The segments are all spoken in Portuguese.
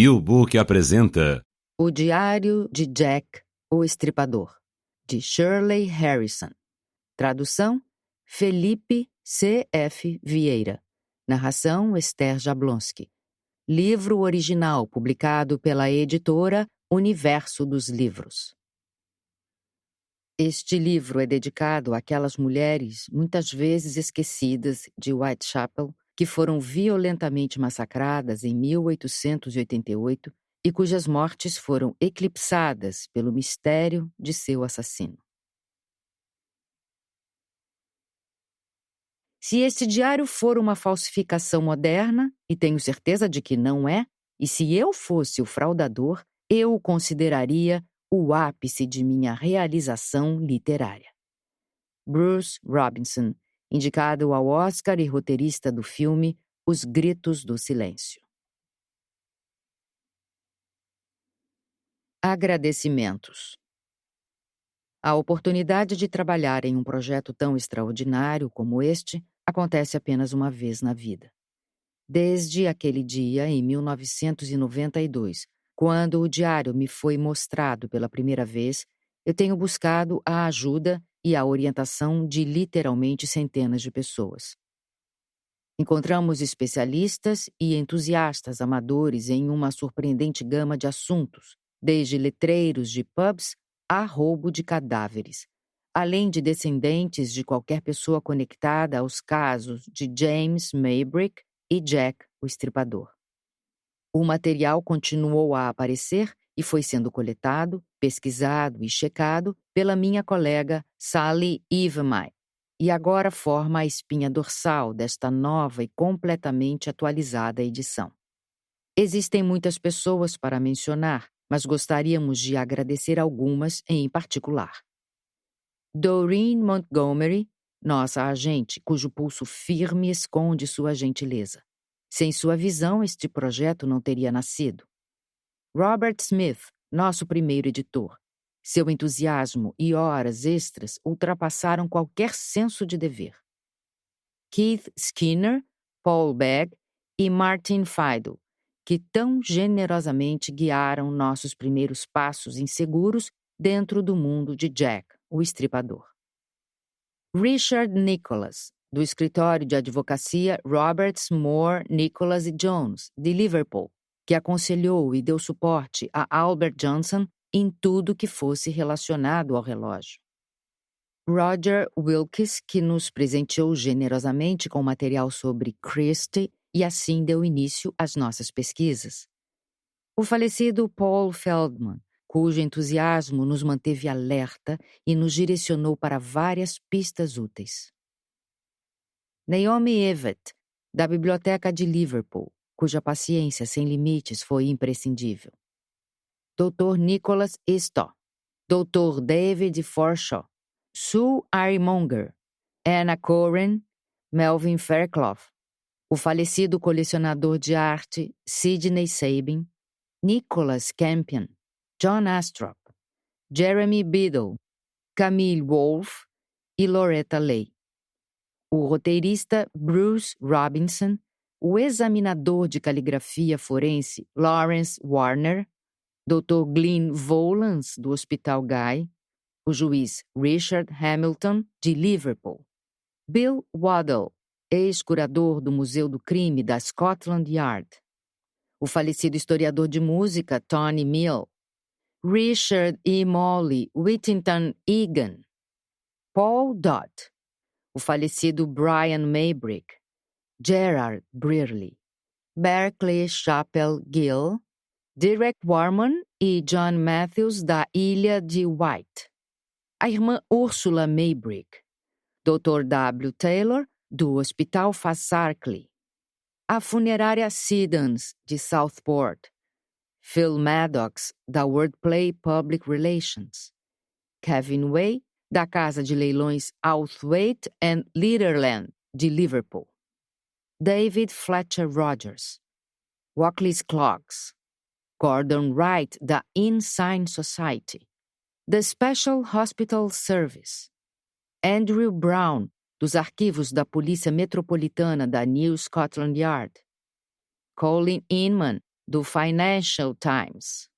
U-Book apresenta O Diário de Jack, o Estripador, de Shirley Harrison. Tradução: Felipe C.F. Vieira. Narração: Esther Jablonski. Livro original publicado pela editora Universo dos Livros. Este livro é dedicado àquelas mulheres, muitas vezes esquecidas, de Whitechapel, que foram violentamente massacradas em 1888 e cujas mortes foram eclipsadas pelo mistério de seu assassino. Se este diário for uma falsificação moderna, e tenho certeza de que não é, e se eu fosse o fraudador, eu o consideraria o ápice de minha realização literária. Bruce Robinson, indicado ao Oscar e roteirista do filme Os Gritos do Silêncio. Agradecimentos. A oportunidade de trabalhar em um projeto tão extraordinário como este acontece apenas uma vez na vida. Desde aquele dia, em 1992, quando o diário me foi mostrado pela primeira vez, eu tenho buscado a ajuda e a orientação de literalmente centenas de pessoas. Encontramos especialistas e entusiastas amadores em uma surpreendente gama de assuntos, desde letreiros de pubs a roubo de cadáveres, além de descendentes de qualquer pessoa conectada aos casos de James Maybrick e Jack, o Estripador. O material continuou a aparecer e foi sendo coletado, pesquisado e checado pela minha colega Sally Evenmay, e agora forma a espinha dorsal desta nova e completamente atualizada edição. Existem muitas pessoas para mencionar, mas gostaríamos de agradecer algumas em particular. Doreen Montgomery, nossa agente, cujo pulso firme esconde sua gentileza. Sem sua visão, este projeto não teria nascido. Robert Smith, nosso primeiro editor. Seu entusiasmo e horas extras ultrapassaram qualquer senso de dever. Keith Skinner, Paul Begg e Martin Feidel, que tão generosamente guiaram nossos primeiros passos inseguros dentro do mundo de Jack, o Estripador. Richard Nicholas, do escritório de advocacia Roberts, Moore, Nicholas e Jones, de Liverpool, que aconselhou e deu suporte a Albert Johnson em tudo que fosse relacionado ao relógio. Roger Wilkes, que nos presenteou generosamente com material sobre Christie e assim deu início às nossas pesquisas. O falecido Paul Feldman, cujo entusiasmo nos manteve alerta e nos direcionou para várias pistas úteis. Naomi Evett, da Biblioteca de Liverpool, cuja paciência sem limites foi imprescindível. Dr. Nicholas Stowe, Dr. David Forshaw, Sue Ironmonger, Anna Corrin, Melvin Fairclough, o falecido colecionador de arte Sidney Sabin, Nicholas Campion, John Astrop, Jeremy Biddle, Camille Wolfe e Loretta Lay. O roteirista Bruce Robinson, o examinador de caligrafia forense Lawrence Warner, Dr. Glyn Volans, do Hospital Guy, o juiz Richard Hamilton, de Liverpool, Bill Waddell, ex-curador do Museu do Crime da Scotland Yard, o falecido historiador de música Tony Mill, Richard E. Molly Whittington Egan, Paul Dodd, o falecido Brian Maybrick, Gerard Brearley, Berkeley Chappell Gill, Derek Warman e John Matthews da Ilha de Wight, a irmã Ursula Maybrick, Dr. W. Taylor, do Hospital Fassarkley, a funerária Siddons, de Southport, Phil Maddox, da Wordplay Public Relations, Kevin Way, da Casa de Leilões Outhwaite and Leatherland, de Liverpool, David Fletcher Rogers, Walkley's Clogs, Gordon Wright, da Ensign Society, The Special Hospital Service, Andrew Brown, dos arquivos da Polícia Metropolitana da New Scotland Yard, Colin Inman, do Financial Times.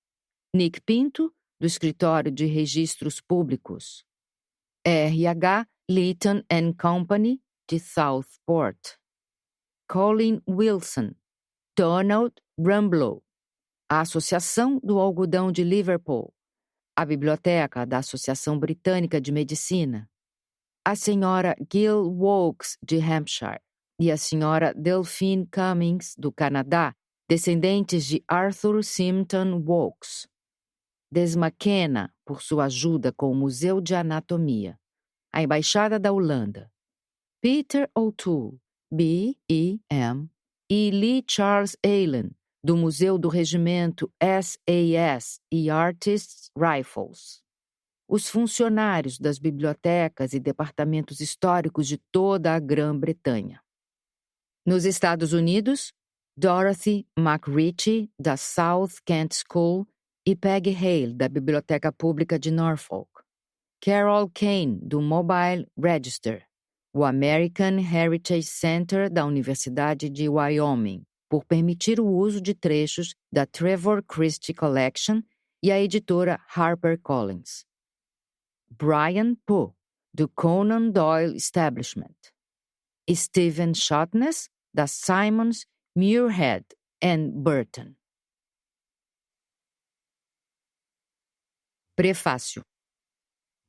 Nick Pinto, do Escritório de Registros Públicos. RH Leighton & Company, de Southport. Colin Wilson, Donald Rumblow, a Associação do Algodão de Liverpool, a Biblioteca da Associação Britânica de Medicina, a Sra. Gill Wilkes, de Hampshire, e a Sra. Delphine Cummings, do Canadá, descendentes de Arthur Simpson Wilkes. Des McKenna, por sua ajuda com o Museu de Anatomia, a Embaixada da Holanda, Peter O'Toole, B.E.M., e Lee Charles Allen, do Museu do Regimento SAS e Artists' Rifles. Os funcionários das bibliotecas e departamentos históricos de toda a Grã-Bretanha. Nos Estados Unidos, Dorothy McRitchie, da South Kent School, e Peggy Hale, da Biblioteca Pública de Norfolk. Carol Kane, do Mobile Register. O American Heritage Center da Universidade de Wyoming, por permitir o uso de trechos da Trevor Christie Collection, e a editora HarperCollins. Brian Poe, do Conan Doyle Establishment. Stephen Shotness, da Simons, Muirhead and Burton. Prefácio.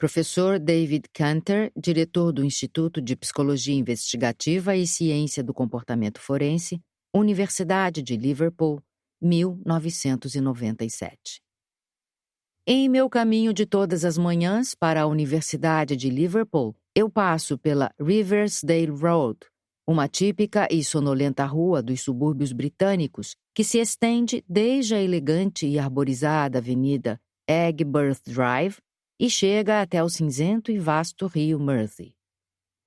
Professor David Canter, diretor do Instituto de Psicologia Investigativa e Ciência do Comportamento Forense, Universidade de Liverpool, 1997. Em meu caminho de todas as manhãs para a Universidade de Liverpool, eu passo pela Riversdale Road, uma típica e sonolenta rua dos subúrbios britânicos que se estende desde a elegante e arborizada avenida Aigburth Drive e chega até o cinzento e vasto rio Mersey.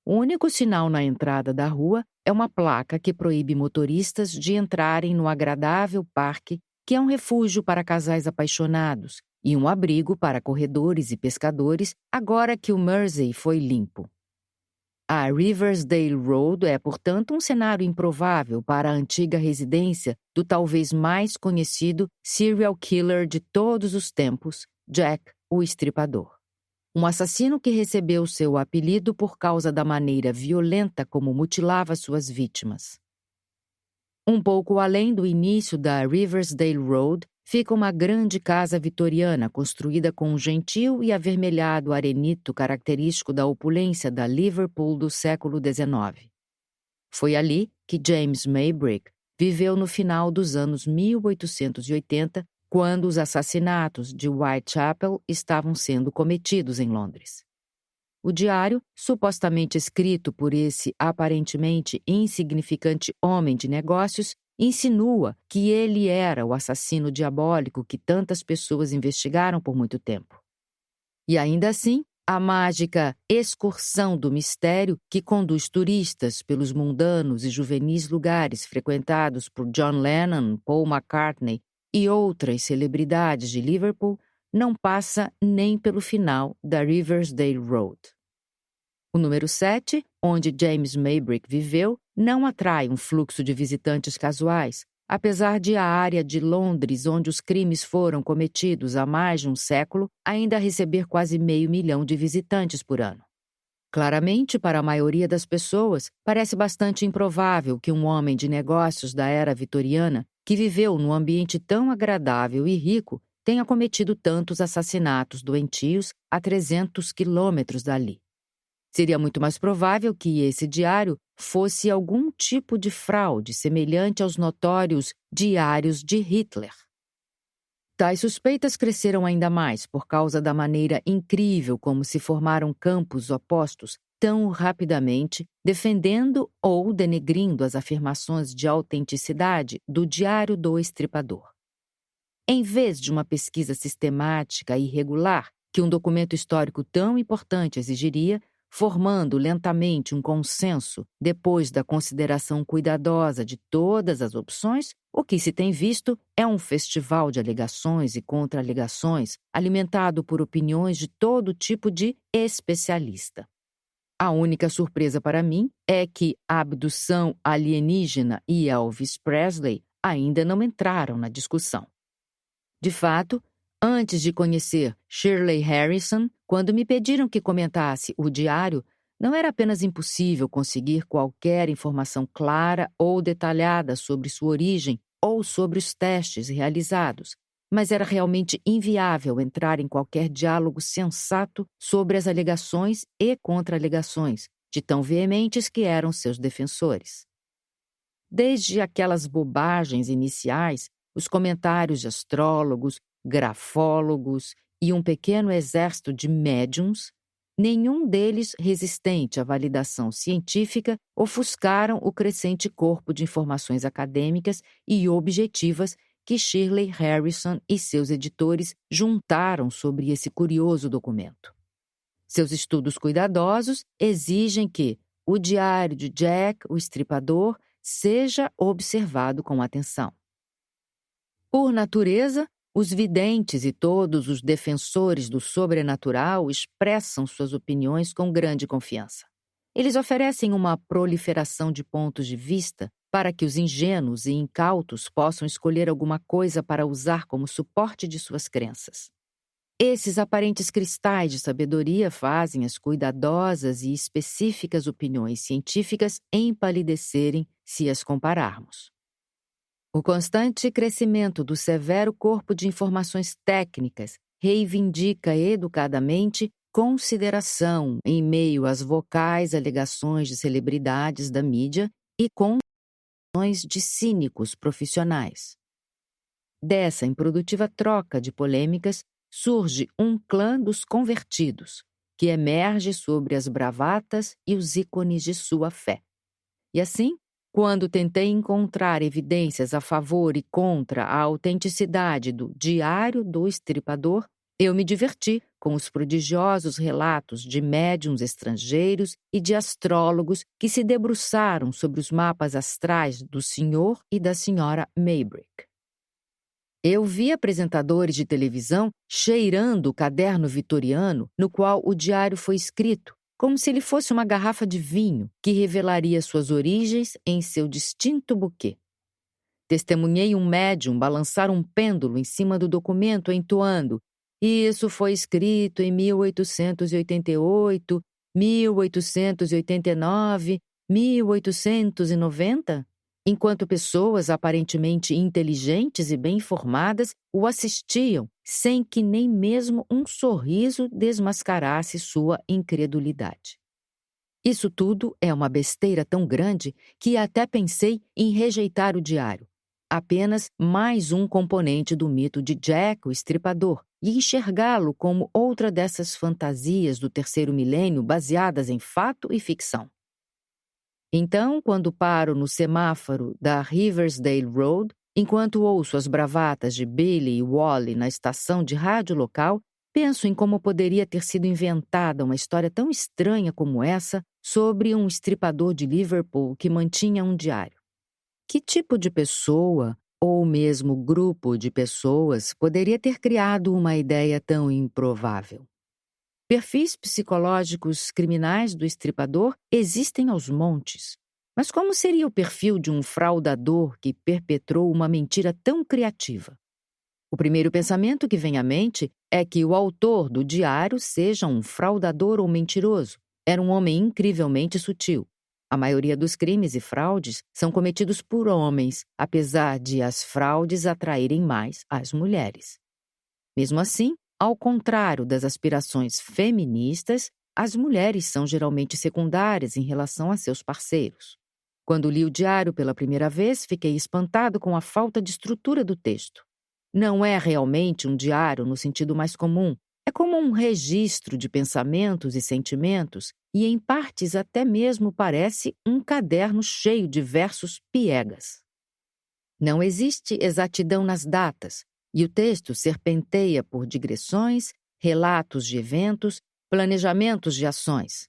O único sinal na entrada da rua é uma placa que proíbe motoristas de entrarem no agradável parque, que é um refúgio para casais apaixonados e um abrigo para corredores e pescadores, agora que o Mersey foi limpo. A Riversdale Road é, portanto, um cenário improvável para a antiga residência do talvez mais conhecido serial killer de todos os tempos, Jack o Estripador. Um assassino que recebeu seu apelido por causa da maneira violenta como mutilava suas vítimas. Um pouco além do início da Riversdale Road, fica uma grande casa vitoriana construída com um gentil e avermelhado arenito característico da opulência da Liverpool do século XIX. Foi ali que James Maybrick viveu no final dos anos 1880, quando os assassinatos de Whitechapel estavam sendo cometidos em Londres. O diário, supostamente escrito por esse aparentemente insignificante homem de negócios, insinua que ele era o assassino diabólico que tantas pessoas investigaram por muito tempo. E ainda assim, a mágica excursão do mistério que conduz turistas pelos mundanos e juvenis lugares frequentados por John Lennon, Paul McCartney e outras celebridades de Liverpool não passa nem pelo final da Riversdale Road. O número 7, onde James Maybrick viveu, não atrai um fluxo de visitantes casuais, apesar de a área de Londres onde os crimes foram cometidos há mais de um século ainda receber quase 500 mil de visitantes por ano. Claramente, para a maioria das pessoas, parece bastante improvável que um homem de negócios da era vitoriana, que viveu num ambiente tão agradável e rico, tenha cometido tantos assassinatos doentios a 300 quilômetros dali. Seria muito mais provável que esse diário fosse algum tipo de fraude semelhante aos notórios diários de Hitler. Tais suspeitas cresceram ainda mais por causa da maneira incrível como se formaram campos opostos tão rapidamente, defendendo ou denegrindo as afirmações de autenticidade do Diário do Estripador. Em vez de uma pesquisa sistemática e regular que um documento histórico tão importante exigiria, formando lentamente um consenso depois da consideração cuidadosa de todas as opções, o que se tem visto é um festival de alegações e contra-alegações alimentado por opiniões de todo tipo de especialista. A única surpresa para mim é que a abdução alienígena e Elvis Presley, ainda não entraram na discussão. De fato, antes de conhecer Shirley Harrison, quando me pediram que comentasse o diário, não era apenas impossível conseguir qualquer informação clara ou detalhada sobre sua origem ou sobre os testes realizados, mas era realmente inviável entrar em qualquer diálogo sensato sobre as alegações e contra-alegações, de tão veementes que eram seus defensores. Desde aquelas bobagens iniciais, os comentários de astrólogos, grafólogos e um pequeno exército de médiums, nenhum deles resistente à validação científica, ofuscaram o crescente corpo de informações acadêmicas e objetivas que Shirley Harrison e seus editores juntaram sobre esse curioso documento. Seus estudos cuidadosos exigem que o diário de Jack, o Estripador, seja observado com atenção. Por natureza, os videntes e todos os defensores do sobrenatural expressam suas opiniões com grande confiança. Eles oferecem uma proliferação de pontos de vista para que os ingênuos e incautos possam escolher alguma coisa para usar como suporte de suas crenças. Esses aparentes cristais de sabedoria fazem as cuidadosas e específicas opiniões científicas empalidecerem se as compararmos. O constante crescimento do severo corpo de informações técnicas reivindica educadamente consideração em meio às vocais alegações de celebridades da mídia e condenações de cínicos profissionais. Dessa improdutiva troca de polêmicas surge um clã dos convertidos, que emerge sobre as bravatas e os ícones de sua fé. E assim, quando tentei encontrar evidências a favor e contra a autenticidade do Diário do Estripador, eu me diverti com os prodigiosos relatos de médiuns estrangeiros e de astrólogos que se debruçaram sobre os mapas astrais do Sr. e da Sra. Maybrick. Eu vi apresentadores de televisão cheirando o caderno vitoriano no qual o diário foi escrito, como se ele fosse uma garrafa de vinho que revelaria suas origens em seu distinto buquê. Testemunhei um médium balançar um pêndulo em cima do documento, entoando: "Isso foi escrito em 1888, 1889, 1890?" Enquanto pessoas aparentemente inteligentes e bem informadas o assistiam sem que nem mesmo um sorriso desmascarasse sua incredulidade. Isso tudo é uma besteira tão grande que até pensei em rejeitar o diário, apenas mais um componente do mito de Jack, o Estripador, e enxergá-lo como outra dessas fantasias do terceiro milênio baseadas em fato e ficção. Então, quando paro no semáforo da Riversdale Road, enquanto ouço as bravatas de Billy e Wally na estação de rádio local, penso em como poderia ter sido inventada uma história tão estranha como essa sobre um estripador de Liverpool que mantinha um diário. Que tipo de pessoa, ou mesmo grupo de pessoas, poderia ter criado uma ideia tão improvável? Perfis psicológicos criminais do estripador existem aos montes. Mas como seria o perfil de um fraudador que perpetrou uma mentira tão criativa? O primeiro pensamento que vem à mente é que o autor do diário seja um fraudador ou mentiroso. Era um homem incrivelmente sutil. A maioria dos crimes e fraudes são cometidos por homens, apesar de as fraudes atraírem mais as mulheres. Mesmo assim, ao contrário das aspirações feministas, as mulheres são geralmente secundárias em relação a seus parceiros. Quando li o diário pela primeira vez, fiquei espantado com a falta de estrutura do texto. Não é realmente um diário no sentido mais comum. É como um registro de pensamentos e sentimentos e, em partes, até mesmo parece um caderno cheio de versos piegas. Não existe exatidão nas datas, e o texto serpenteia por digressões, relatos de eventos, planejamentos de ações.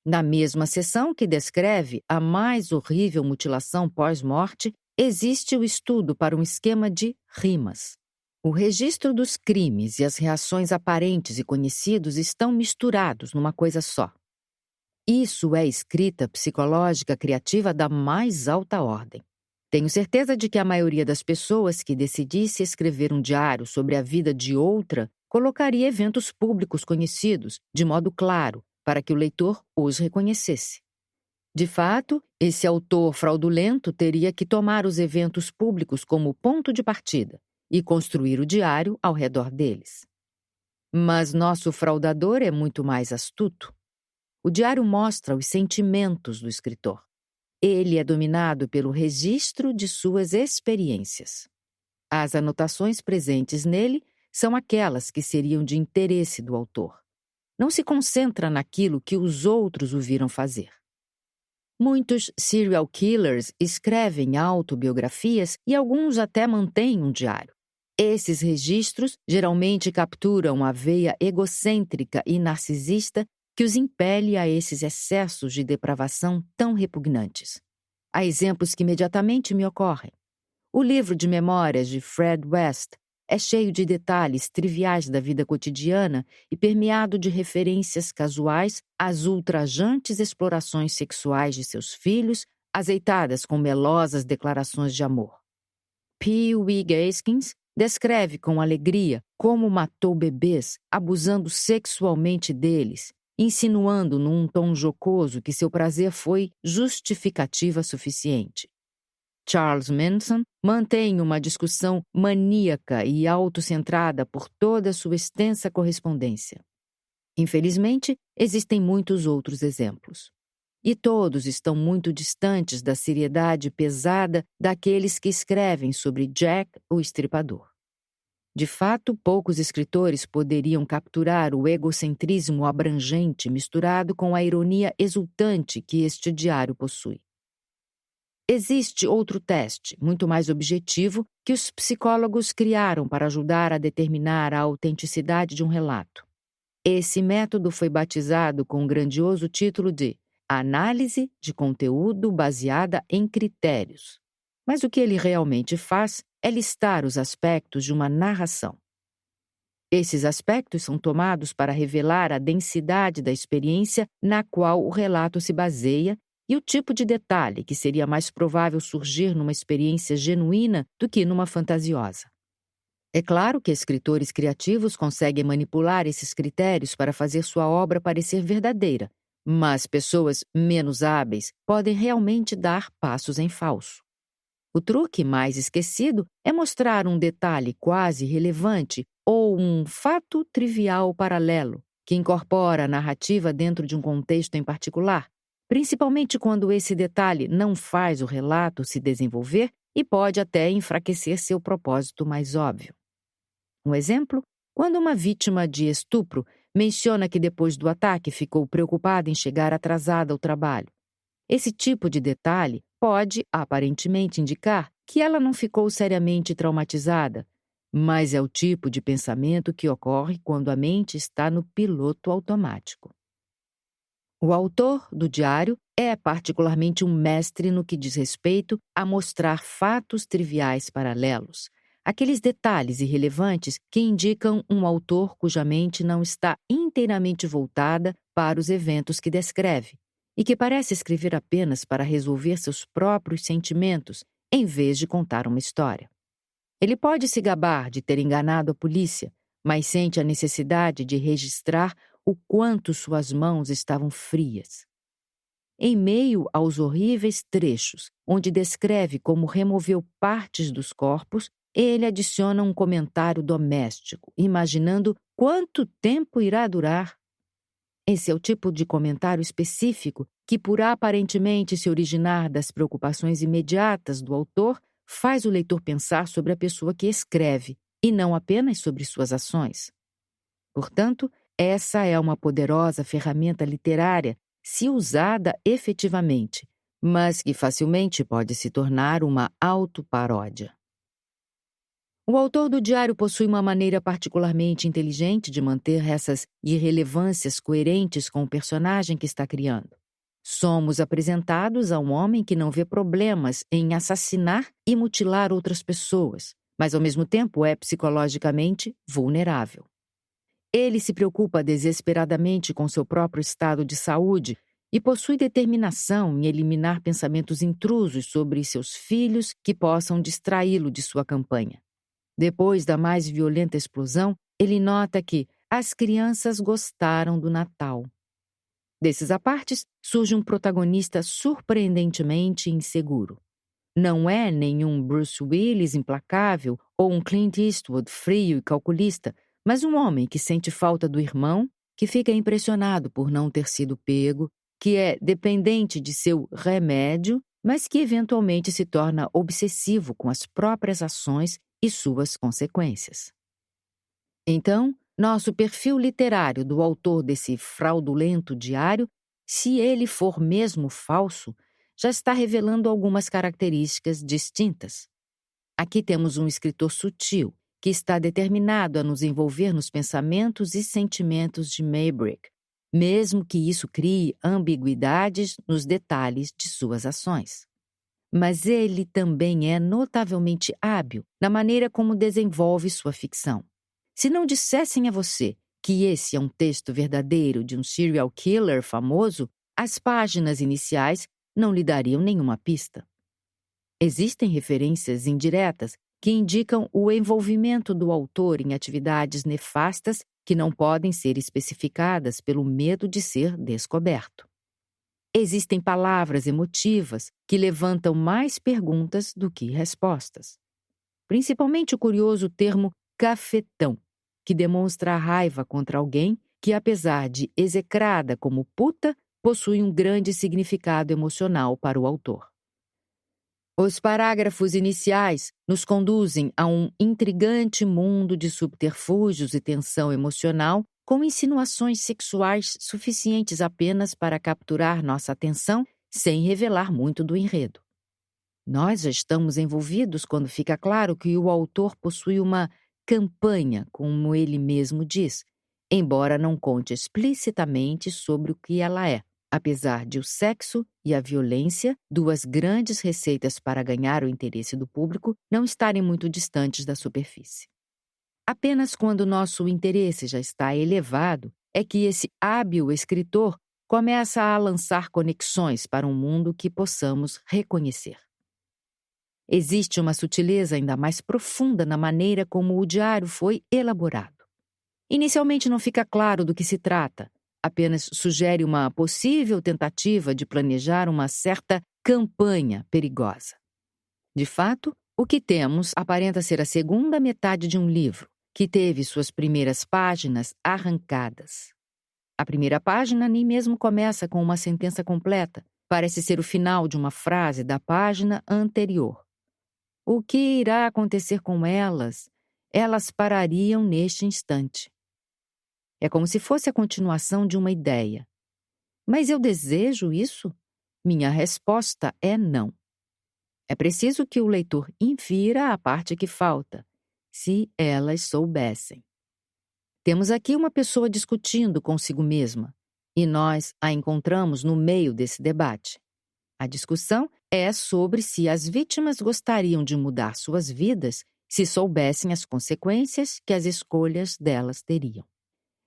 Na mesma seção que descreve a mais horrível mutilação pós-morte, existe o estudo para um esquema de rimas. O registro dos crimes e as reações aparentes e conhecidos estão misturados numa coisa só. Isso é escrita psicológica criativa da mais alta ordem. Tenho certeza de que a maioria das pessoas que decidisse escrever um diário sobre a vida de outra colocaria eventos públicos conhecidos, de modo claro, para que o leitor os reconhecesse. De fato, esse autor fraudulento teria que tomar os eventos públicos como ponto de partida e construir o diário ao redor deles. Mas nosso fraudador é muito mais astuto. O diário mostra os sentimentos do escritor. Ele é dominado pelo registro de suas experiências. As anotações presentes nele são aquelas que seriam de interesse do autor. Não se concentra naquilo que os outros o viram fazer. Muitos serial killers escrevem autobiografias e alguns até mantêm um diário. Esses registros geralmente capturam a veia egocêntrica e narcisista que os impele a esses excessos de depravação tão repugnantes. Há exemplos que imediatamente me ocorrem. O livro de memórias de Fred West é cheio de detalhes triviais da vida cotidiana e permeado de referências casuais às ultrajantes explorações sexuais de seus filhos, azeitadas com melosas declarações de amor. P. W. Gaskins descreve com alegria como matou bebês, abusando sexualmente deles, insinuando num tom jocoso que seu prazer foi justificativa suficiente. Charles Manson mantém uma discussão maníaca e autocentrada por toda sua extensa correspondência. Infelizmente, existem muitos outros exemplos. E todos estão muito distantes da seriedade pesada daqueles que escrevem sobre Jack o Estripador. De fato, poucos escritores poderiam capturar o egocentrismo abrangente misturado com a ironia exultante que este diário possui. Existe outro teste, muito mais objetivo, que os psicólogos criaram para ajudar a determinar a autenticidade de um relato. Esse método foi batizado com o grandioso título de Análise de conteúdo baseada em critérios. Mas o que ele realmente faz é listar os aspectos de uma narração. Esses aspectos são tomados para revelar a densidade da experiência na qual o relato se baseia e o tipo de detalhe que seria mais provável surgir numa experiência genuína do que numa fantasiosa. É claro que escritores criativos conseguem manipular esses critérios para fazer sua obra parecer verdadeira, mas pessoas menos hábeis podem realmente dar passos em falso. O truque mais esquecido é mostrar um detalhe quase irrelevante ou um fato trivial paralelo, que incorpora a narrativa dentro de um contexto em particular, principalmente quando esse detalhe não faz o relato se desenvolver e pode até enfraquecer seu propósito mais óbvio. Um exemplo, quando uma vítima de estupro menciona que depois do ataque ficou preocupada em chegar atrasada ao trabalho. Esse tipo de detalhe pode, aparentemente, indicar que ela não ficou seriamente traumatizada, mas é o tipo de pensamento que ocorre quando a mente está no piloto automático. O autor do diário é particularmente um mestre no que diz respeito a mostrar fatos triviais paralelos, aqueles detalhes irrelevantes que indicam um autor cuja mente não está inteiramente voltada para os eventos que descreve e que parece escrever apenas para resolver seus próprios sentimentos, em vez de contar uma história. Ele pode se gabar de ter enganado a polícia, mas sente a necessidade de registrar o quanto suas mãos estavam frias. Em meio aos horríveis trechos, onde descreve como removeu partes dos corpos, ele adiciona um comentário doméstico, imaginando quanto tempo irá durar. Esse é o tipo de comentário específico que, por aparentemente se originar das preocupações imediatas do autor, faz o leitor pensar sobre a pessoa que escreve, e não apenas sobre suas ações. Portanto, essa é uma poderosa ferramenta literária se usada efetivamente, mas que facilmente pode se tornar uma autoparódia. O autor do diário possui uma maneira particularmente inteligente de manter essas irrelevâncias coerentes com o personagem que está criando. Somos apresentados a um homem que não vê problemas em assassinar e mutilar outras pessoas, mas ao mesmo tempo é psicologicamente vulnerável. Ele se preocupa desesperadamente com seu próprio estado de saúde e possui determinação em eliminar pensamentos intrusos sobre seus filhos que possam distraí-lo de sua campanha. Depois da mais violenta explosão, ele nota que as crianças gostaram do Natal. Desses apartes, surge um protagonista surpreendentemente inseguro. Não é nenhum Bruce Willis implacável ou um Clint Eastwood frio e calculista, mas um homem que sente falta do irmão, que fica impressionado por não ter sido pego, que é dependente de seu remédio, mas que eventualmente se torna obsessivo com as próprias ações e suas consequências. Então, nosso perfil literário do autor desse fraudulento diário, se ele for mesmo falso, já está revelando algumas características distintas. Aqui temos um escritor sutil, que está determinado a nos envolver nos pensamentos e sentimentos de Maybrick, mesmo que isso crie ambiguidades nos detalhes de suas ações. Mas ele também é notavelmente hábil na maneira como desenvolve sua ficção. Se não dissessem a você que esse é um texto verdadeiro de um serial killer famoso, as páginas iniciais não lhe dariam nenhuma pista. Existem referências indiretas que indicam o envolvimento do autor em atividades nefastas que não podem ser especificadas pelo medo de ser descoberto. Existem palavras emotivas que levantam mais perguntas do que respostas. Principalmente o curioso termo cafetão, que demonstra a raiva contra alguém que, apesar de execrada como puta, possui um grande significado emocional para o autor. Os parágrafos iniciais nos conduzem a um intrigante mundo de subterfúgios e tensão emocional, com insinuações sexuais suficientes apenas para capturar nossa atenção, sem revelar muito do enredo. Nós já estamos envolvidos quando fica claro que o autor possui uma campanha, como ele mesmo diz, embora não conte explicitamente sobre o que ela é, apesar de o sexo e a violência, duas grandes receitas para ganhar o interesse do público, não estarem muito distantes da superfície. Apenas quando nosso interesse já está elevado é que esse hábil escritor começa a lançar conexões para um mundo que possamos reconhecer. Existe uma sutileza ainda mais profunda na maneira como o diário foi elaborado. Inicialmente não fica claro do que se trata, apenas sugere uma possível tentativa de planejar uma certa campanha perigosa. De fato, o que temos aparenta ser a segunda metade de um livro, que teve suas primeiras páginas arrancadas. A primeira página nem mesmo começa com uma sentença completa, parece ser o final de uma frase da página anterior. O que irá acontecer com elas? Elas parariam neste instante. É como se fosse a continuação de uma ideia. Mas eu desejo isso? Minha resposta é não. É preciso que o leitor infira a parte que falta, se elas soubessem. Temos aqui uma pessoa discutindo consigo mesma, e nós a encontramos no meio desse debate. A discussão é sobre se as vítimas gostariam de mudar suas vidas se soubessem as consequências que as escolhas delas teriam.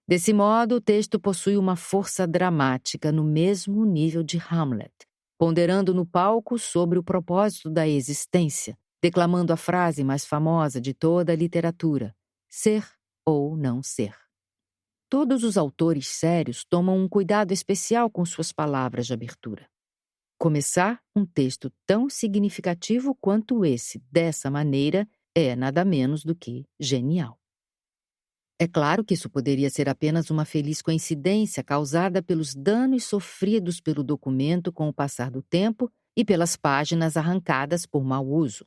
Desse modo, o texto possui uma força dramática no mesmo nível de Hamlet, ponderando no palco sobre o propósito da existência, declamando a frase mais famosa de toda a literatura: ser ou não ser. Todos os autores sérios tomam um cuidado especial com suas palavras de abertura. Começar um texto tão significativo quanto esse, dessa maneira, é nada menos do que genial. É claro que isso poderia ser apenas uma feliz coincidência causada pelos danos sofridos pelo documento com o passar do tempo e pelas páginas arrancadas por mau uso.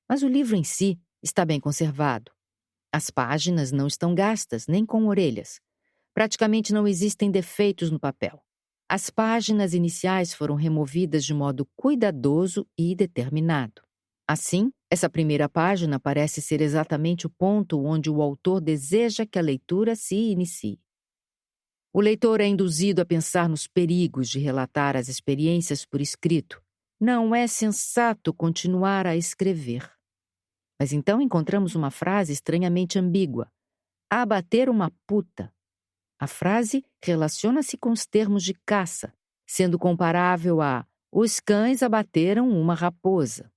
Mas o livro em si está bem conservado. As páginas não estão gastas, nem com orelhas. Praticamente não existem defeitos no papel. As páginas iniciais foram removidas de modo cuidadoso e determinado. Assim, essa primeira página parece ser exatamente o ponto onde o autor deseja que a leitura se inicie. O leitor é induzido a pensar nos perigos de relatar as experiências por escrito. Não é sensato continuar a escrever. Mas então encontramos uma frase estranhamente ambígua: abater uma puta. A frase relaciona-se com os termos de caça, sendo comparável a "os cães abateram uma raposa".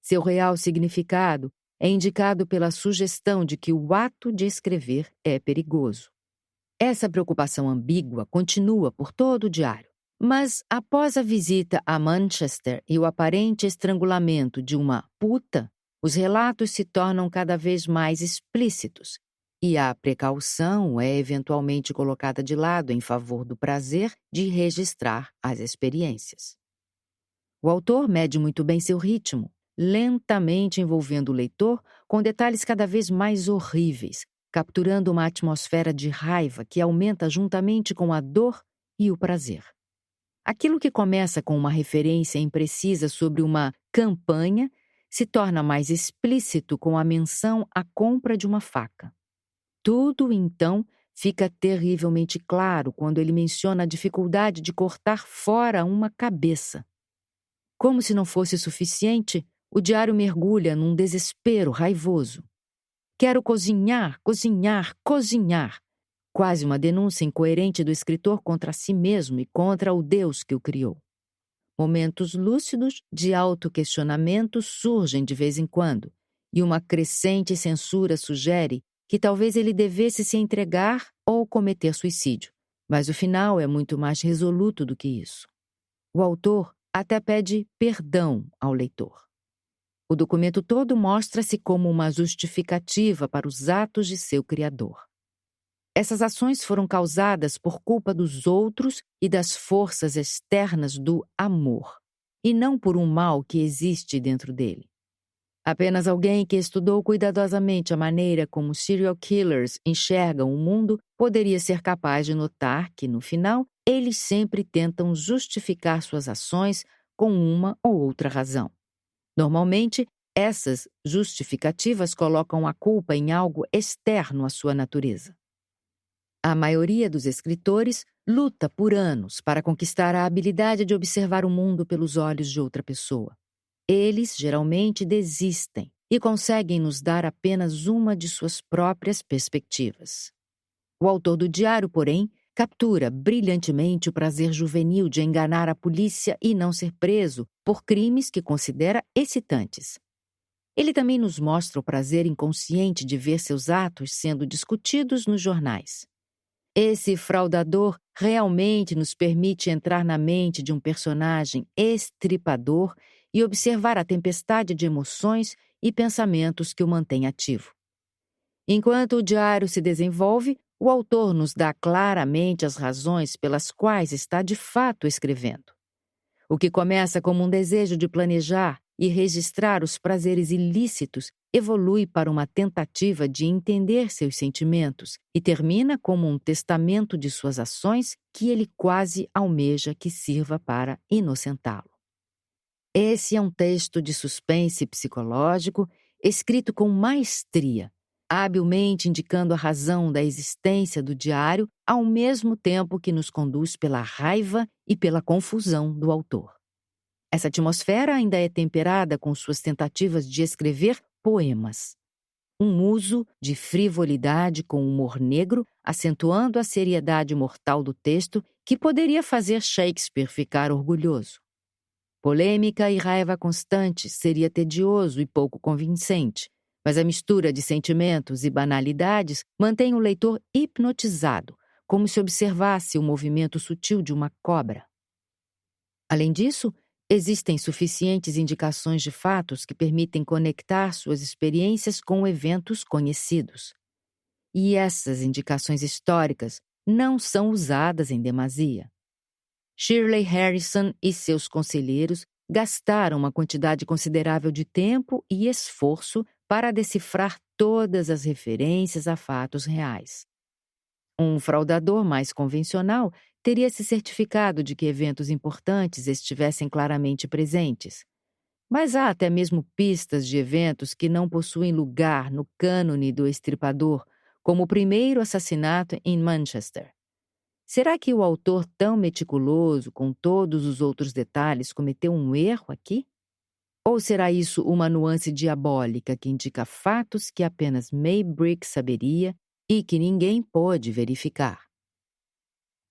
Seu real significado é indicado pela sugestão de que o ato de escrever é perigoso. Essa preocupação ambígua continua por todo o diário. Mas, após a visita a Manchester e o aparente estrangulamento de uma puta, os relatos se tornam cada vez mais explícitos, e a precaução é eventualmente colocada de lado em favor do prazer de registrar as experiências. O autor mede muito bem seu ritmo, lentamente envolvendo o leitor com detalhes cada vez mais horríveis, capturando uma atmosfera de raiva que aumenta juntamente com a dor e o prazer. Aquilo que começa com uma referência imprecisa sobre uma campanha se torna mais explícito com a menção à compra de uma faca. Tudo, então, fica terrivelmente claro quando ele menciona a dificuldade de cortar fora uma cabeça. Como se não fosse suficiente, o diário mergulha num desespero raivoso. Quero cozinhar, cozinhar, cozinhar. Quase uma denúncia incoerente do escritor contra si mesmo e contra o Deus que o criou. Momentos lúcidos de autoquestionamento surgem de vez em quando, e uma crescente censura sugere que talvez ele devesse se entregar ou cometer suicídio, mas o final é muito mais resoluto do que isso. O autor até pede perdão ao leitor. O documento todo mostra-se como uma justificativa para os atos de seu criador. Essas ações foram causadas por culpa dos outros e das forças externas do amor, e não por um mal que existe dentro dele. Apenas alguém que estudou cuidadosamente a maneira como serial killers enxergam o mundo poderia ser capaz de notar que, no final, eles sempre tentam justificar suas ações com uma ou outra razão. Normalmente, essas justificativas colocam a culpa em algo externo à sua natureza. A maioria dos escritores luta por anos para conquistar a habilidade de observar o mundo pelos olhos de outra pessoa. Eles geralmente desistem e conseguem nos dar apenas uma de suas próprias perspectivas. O autor do diário, porém, captura brilhantemente o prazer juvenil de enganar a polícia e não ser preso por crimes que considera excitantes. Ele também nos mostra o prazer inconsciente de ver seus atos sendo discutidos nos jornais. Esse fraudador realmente nos permite entrar na mente de um personagem estripador e observar a tempestade de emoções e pensamentos que o mantém ativo. Enquanto o diário se desenvolve, o autor nos dá claramente as razões pelas quais está de fato escrevendo. O que começa como um desejo de planejar e registrar os prazeres ilícitos evolui para uma tentativa de entender seus sentimentos e termina como um testamento de suas ações que ele quase almeja que sirva para inocentá-lo. Esse é um texto de suspense psicológico escrito com maestria, habilmente indicando a razão da existência do diário ao mesmo tempo que nos conduz pela raiva e pela confusão do autor. Essa atmosfera ainda é temperada com suas tentativas de escrever poemas. Um uso de frivolidade com humor negro, acentuando a seriedade mortal do texto que poderia fazer Shakespeare ficar orgulhoso. Polêmica e raiva constantes seria tedioso e pouco convincente, mas a mistura de sentimentos e banalidades mantém o leitor hipnotizado, como se observasse o movimento sutil de uma cobra. Além disso, existem suficientes indicações de fatos que permitem conectar suas experiências com eventos conhecidos. E essas indicações históricas não são usadas em demasia. Shirley Harrison e seus conselheiros gastaram uma quantidade considerável de tempo e esforço para decifrar todas as referências a fatos reais. Um fraudador mais convencional teria se certificado de que eventos importantes estivessem claramente presentes. Mas há até mesmo pistas de eventos que não possuem lugar no cânone do estripador, como o primeiro assassinato em Manchester. Será que o autor tão meticuloso com todos os outros detalhes cometeu um erro aqui? Ou será isso uma nuance diabólica que indica fatos que apenas Maybrick saberia e que ninguém pôde verificar?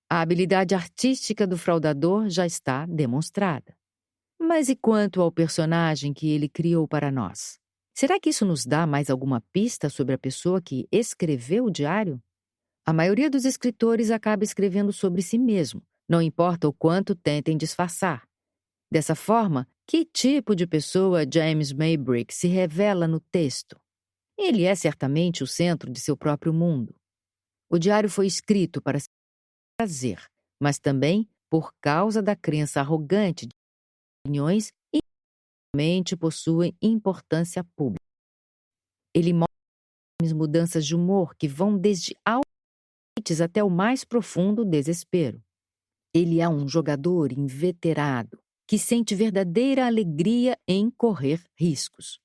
A habilidade artística do fraudador já está demonstrada. Mas e quanto ao personagem que ele criou para nós? Será que isso nos dá mais alguma pista sobre a pessoa que escreveu o diário? A maioria dos escritores acaba escrevendo sobre si mesmo, não importa o quanto tentem disfarçar. Dessa forma, que tipo de pessoa James Maybrick se revela no texto? Ele é certamente o centro de seu próprio mundo. O diário foi escrito para se prazer, mas também por causa da crença arrogante de opiniões e realmente possuem importância pública. Ele mostra mudanças de humor que vão desde altos até o mais profundo desespero. Ele é um jogador inveterado que sente verdadeira alegria em correr riscos.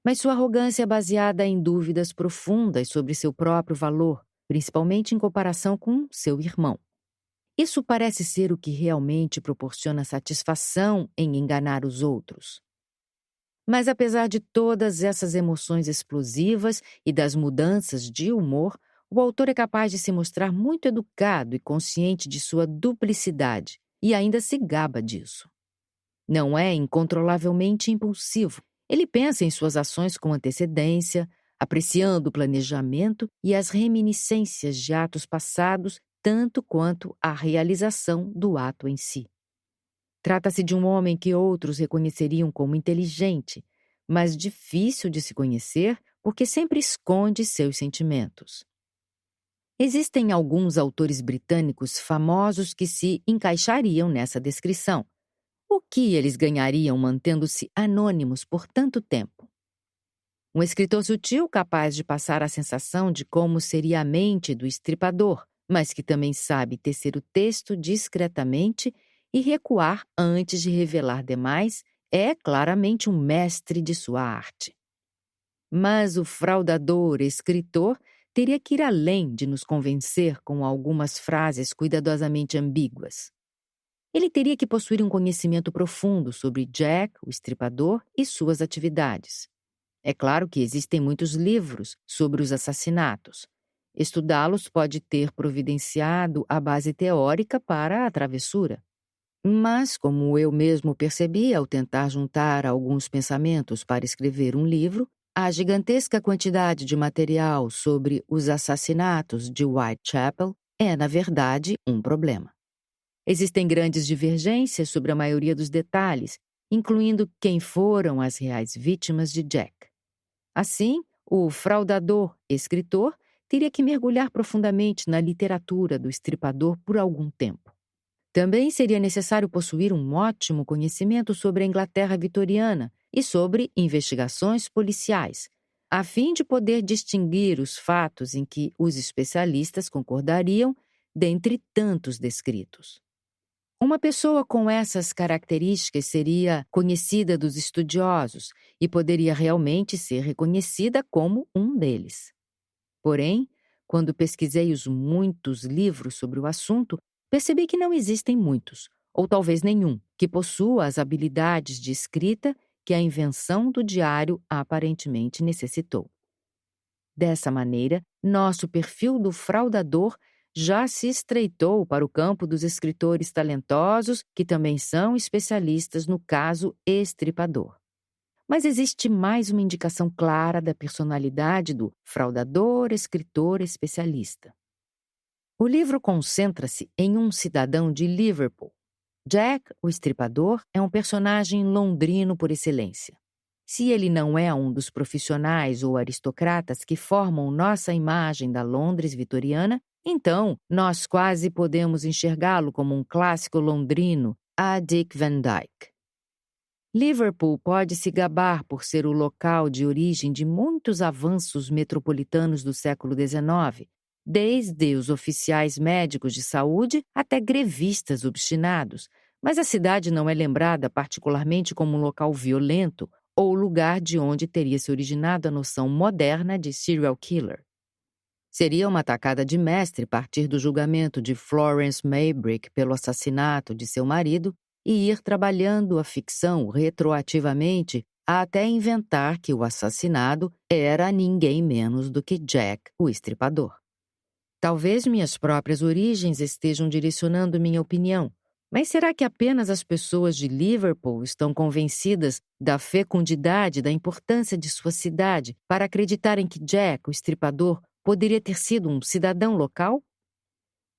Mas sua arrogância é baseada em dúvidas profundas sobre seu próprio valor, principalmente em comparação com seu irmão. Isso parece ser o que realmente proporciona satisfação em enganar os outros. Mas apesar de todas essas emoções explosivas e das mudanças de humor, o autor é capaz de se mostrar muito educado e consciente de sua duplicidade, e ainda se gaba disso. Não é incontrolavelmente impulsivo. Ele pensa em suas ações com antecedência, apreciando o planejamento e as reminiscências de atos passados, tanto quanto a realização do ato em si. Trata-se de um homem que outros reconheceriam como inteligente, mas difícil de se conhecer porque sempre esconde seus sentimentos. Existem alguns autores britânicos famosos que se encaixariam nessa descrição. O que eles ganhariam mantendo-se anônimos por tanto tempo? Um escritor sutil capaz de passar a sensação de como seria a mente do estripador, mas que também sabe tecer o texto discretamente e recuar antes de revelar demais, é claramente um mestre de sua arte. Mas o fraudador escritor teria que ir além de nos convencer com algumas frases cuidadosamente ambíguas. Ele teria que possuir um conhecimento profundo sobre Jack, o estripador, e suas atividades. É claro que existem muitos livros sobre os assassinatos. Estudá-los pode ter providenciado a base teórica para a travessura. Mas, como eu mesmo percebi ao tentar juntar alguns pensamentos para escrever um livro, a gigantesca quantidade de material sobre os assassinatos de Whitechapel é, na verdade, um problema. Existem grandes divergências sobre a maioria dos detalhes, incluindo quem foram as reais vítimas de Jack. Assim, o fraudador escritor teria que mergulhar profundamente na literatura do estripador por algum tempo. Também seria necessário possuir um ótimo conhecimento sobre a Inglaterra vitoriana e sobre investigações policiais, a fim de poder distinguir os fatos em que os especialistas concordariam dentre tantos descritos. Uma pessoa com essas características seria conhecida dos estudiosos e poderia realmente ser reconhecida como um deles. Porém, quando pesquisei os muitos livros sobre o assunto, percebi que não existem muitos, ou talvez nenhum, que possua as habilidades de escrita que a invenção do diário aparentemente necessitou. Dessa maneira, nosso perfil do fraudador já se estreitou para o campo dos escritores talentosos que também são especialistas no caso estripador. Mas existe mais uma indicação clara da personalidade do fraudador escritor especialista. O livro concentra-se em um cidadão de Liverpool. Jack, o estripador, é um personagem londrino por excelência. Se ele não é um dos profissionais ou aristocratas que formam nossa imagem da Londres vitoriana, então nós quase podemos enxergá-lo como um clássico londrino, a Dick Van Dyke. Liverpool pode se gabar por ser o local de origem de muitos avanços metropolitanos do século XIX, desde os oficiais médicos de saúde até grevistas obstinados, mas a cidade não é lembrada particularmente como um local violento ou lugar de onde teria se originado a noção moderna de serial killer. Seria uma tacada de mestre partir do julgamento de Florence Maybrick pelo assassinato de seu marido e ir trabalhando a ficção retroativamente até inventar que o assassinado era ninguém menos do que Jack, o estripador. Talvez minhas próprias origens estejam direcionando minha opinião, mas será que apenas as pessoas de Liverpool estão convencidas da fecundidade, da importância de sua cidade, para acreditarem que Jack, o estripador, poderia ter sido um cidadão local?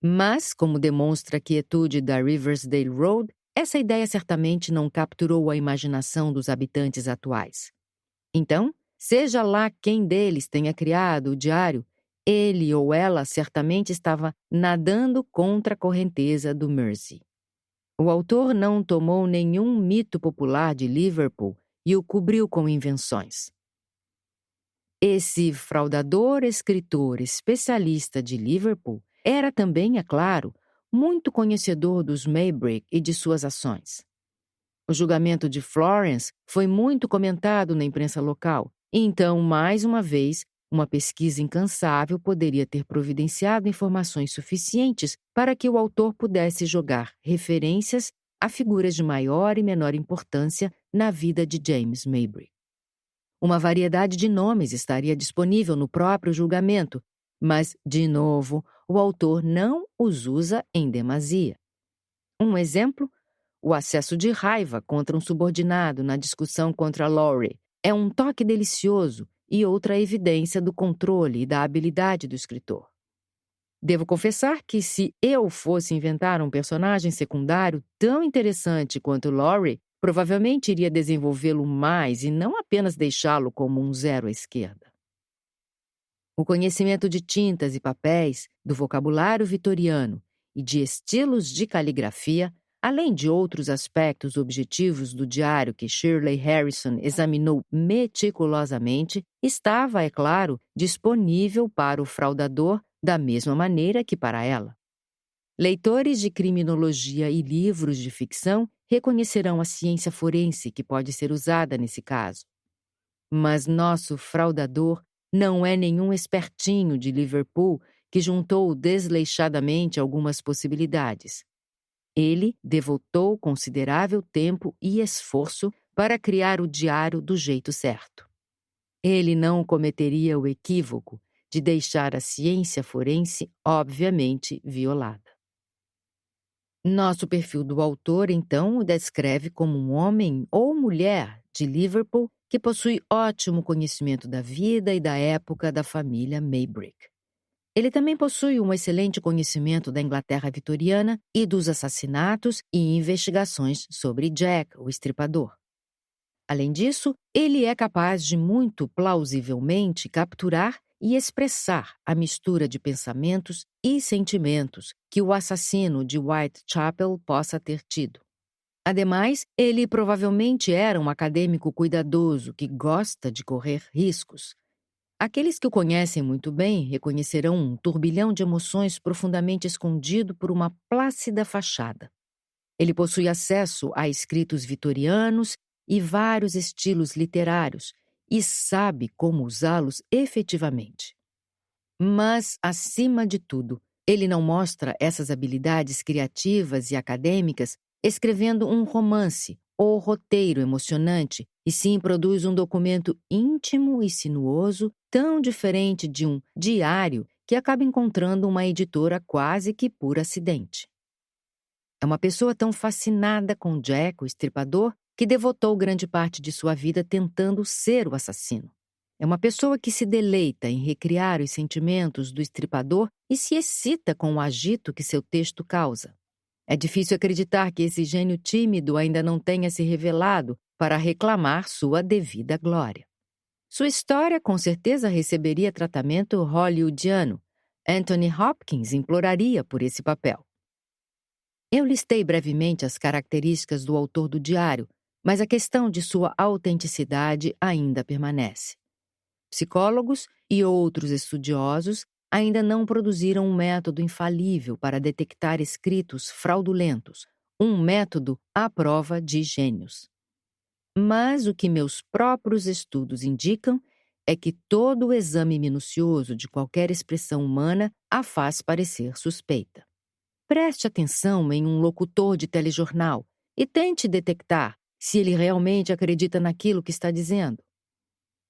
Mas, como demonstra a quietude da Riversdale Road, essa ideia certamente não capturou a imaginação dos habitantes atuais. Então, seja lá quem deles tenha criado o diário, ele ou ela certamente estava nadando contra a correnteza do Mersey. O autor não tomou nenhum mito popular de Liverpool e o cobriu com invenções. Esse fraudador escritor especialista de Liverpool era também, é claro, muito conhecedor dos Maybrick e de suas ações. O julgamento de Florence foi muito comentado na imprensa local, e então, mais uma vez, uma pesquisa incansável poderia ter providenciado informações suficientes para que o autor pudesse jogar referências a figuras de maior e menor importância na vida de James Maybrick. Uma variedade de nomes estaria disponível no próprio julgamento, mas, de novo, o autor não os usa em demasia. Um exemplo: o acesso de raiva contra um subordinado na discussão contra Laurie é um toque delicioso e outra evidência do controle e da habilidade do escritor. Devo confessar que, se eu fosse inventar um personagem secundário tão interessante quanto Laurie, provavelmente iria desenvolvê-lo mais e não apenas deixá-lo como um zero à esquerda. O conhecimento de tintas e papéis, do vocabulário vitoriano e de estilos de caligrafia, além de outros aspectos objetivos do diário que Shirley Harrison examinou meticulosamente, estava, é claro, disponível para o fraudador da mesma maneira que para ela. Leitores de criminologia e livros de ficção reconhecerão a ciência forense que pode ser usada nesse caso. Mas nosso fraudador não é nenhum espertinho de Liverpool que juntou desleixadamente algumas possibilidades. Ele devotou considerável tempo e esforço para criar o diário do jeito certo. Ele não cometeria o equívoco de deixar a ciência forense obviamente violada. Nosso perfil do autor, então, o descreve como um homem ou mulher de Liverpool que possui ótimo conhecimento da vida e da época da família Maybrick. Ele também possui um excelente conhecimento da Inglaterra vitoriana e dos assassinatos e investigações sobre Jack, o estripador. Além disso, ele é capaz de muito plausivelmente capturar e expressar a mistura de pensamentos e sentimentos que o assassino de Whitechapel possa ter tido. Ademais, ele provavelmente era um acadêmico cuidadoso que gosta de correr riscos. Aqueles que o conhecem muito bem reconhecerão um turbilhão de emoções profundamente escondido por uma plácida fachada. Ele possui acesso a escritos vitorianos e vários estilos literários e sabe como usá-los efetivamente. Mas, acima de tudo, ele não mostra essas habilidades criativas e acadêmicas escrevendo um romance ou roteiro emocionante, e sim produz um documento íntimo e sinuoso, tão diferente de um diário que acaba encontrando uma editora quase que por acidente. É uma pessoa tão fascinada com Jack, o estripador, que devotou grande parte de sua vida tentando ser o assassino. É uma pessoa que se deleita em recriar os sentimentos do estripador e se excita com o agito que seu texto causa. É difícil acreditar que esse gênio tímido ainda não tenha se revelado para reclamar sua devida glória. Sua história com certeza receberia tratamento hollywoodiano. Anthony Hopkins imploraria por esse papel. Eu listei brevemente as características do autor do diário, mas a questão de sua autenticidade ainda permanece. Psicólogos e outros estudiosos ainda não produziram um método infalível para detectar escritos fraudulentos, um método à prova de gênios. Mas o que meus próprios estudos indicam é que todo o exame minucioso de qualquer expressão humana a faz parecer suspeita. Preste atenção em um locutor de telejornal e tente detectar se ele realmente acredita naquilo que está dizendo.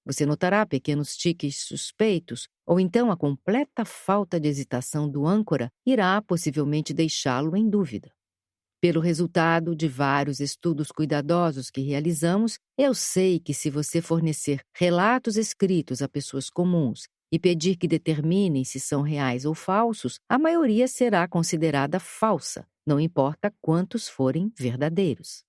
Você notará pequenos tiques suspeitos, ou então a completa falta de hesitação do âncora irá possivelmente deixá-lo em dúvida. Pelo resultado de vários estudos cuidadosos que realizamos, eu sei que se você fornecer relatos escritos a pessoas comuns e pedir que determinem se são reais ou falsos, a maioria será considerada falsa, não importa quantos forem verdadeiros.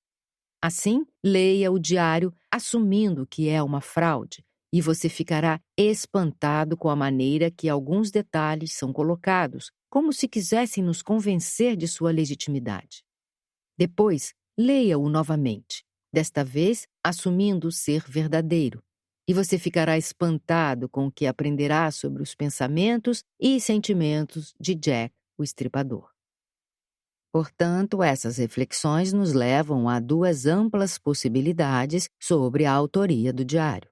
Assim, leia o diário assumindo que é uma fraude, e você ficará espantado com a maneira que alguns detalhes são colocados, como se quisessem nos convencer de sua legitimidade. Depois, leia-o novamente, desta vez assumindo ser verdadeiro, e você ficará espantado com o que aprenderá sobre os pensamentos e sentimentos de Jack, o Estripador. Portanto, essas reflexões nos levam a duas amplas possibilidades sobre a autoria do diário.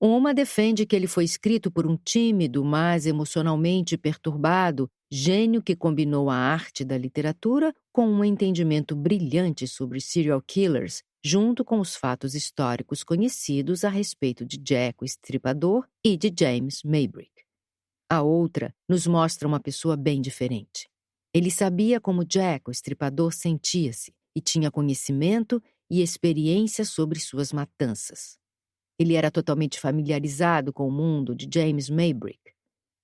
Uma defende que ele foi escrito por um tímido, mas emocionalmente perturbado gênio que combinou a arte da literatura com um entendimento brilhante sobre serial killers, junto com os fatos históricos conhecidos a respeito de Jack o Estripador e de James Maybrick. A outra nos mostra uma pessoa bem diferente. Ele sabia como Jack o Estripador sentia-se e tinha conhecimento e experiência sobre suas matanças. Ele era totalmente familiarizado com o mundo de James Maybrick.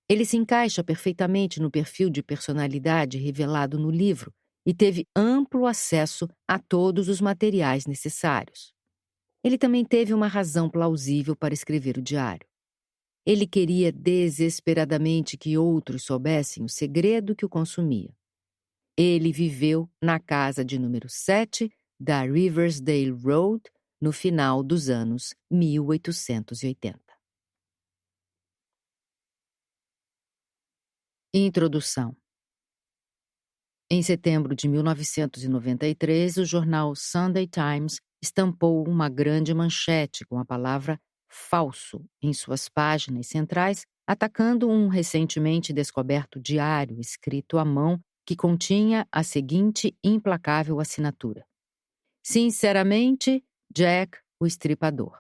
Ele se encaixa perfeitamente no perfil de personalidade revelado no livro e teve amplo acesso a todos os materiais necessários. Ele também teve uma razão plausível para escrever o diário. Ele queria desesperadamente que outros soubessem o segredo que o consumia. Ele viveu na casa de número 7 da Riversdale Road no final dos anos 1880. Introdução. Em setembro de 1993, o jornal Sunday Times estampou uma grande manchete com a palavra falso em suas páginas centrais, atacando um recentemente descoberto diário escrito à mão que continha a seguinte implacável assinatura: Sinceramente, Jack o Estripador.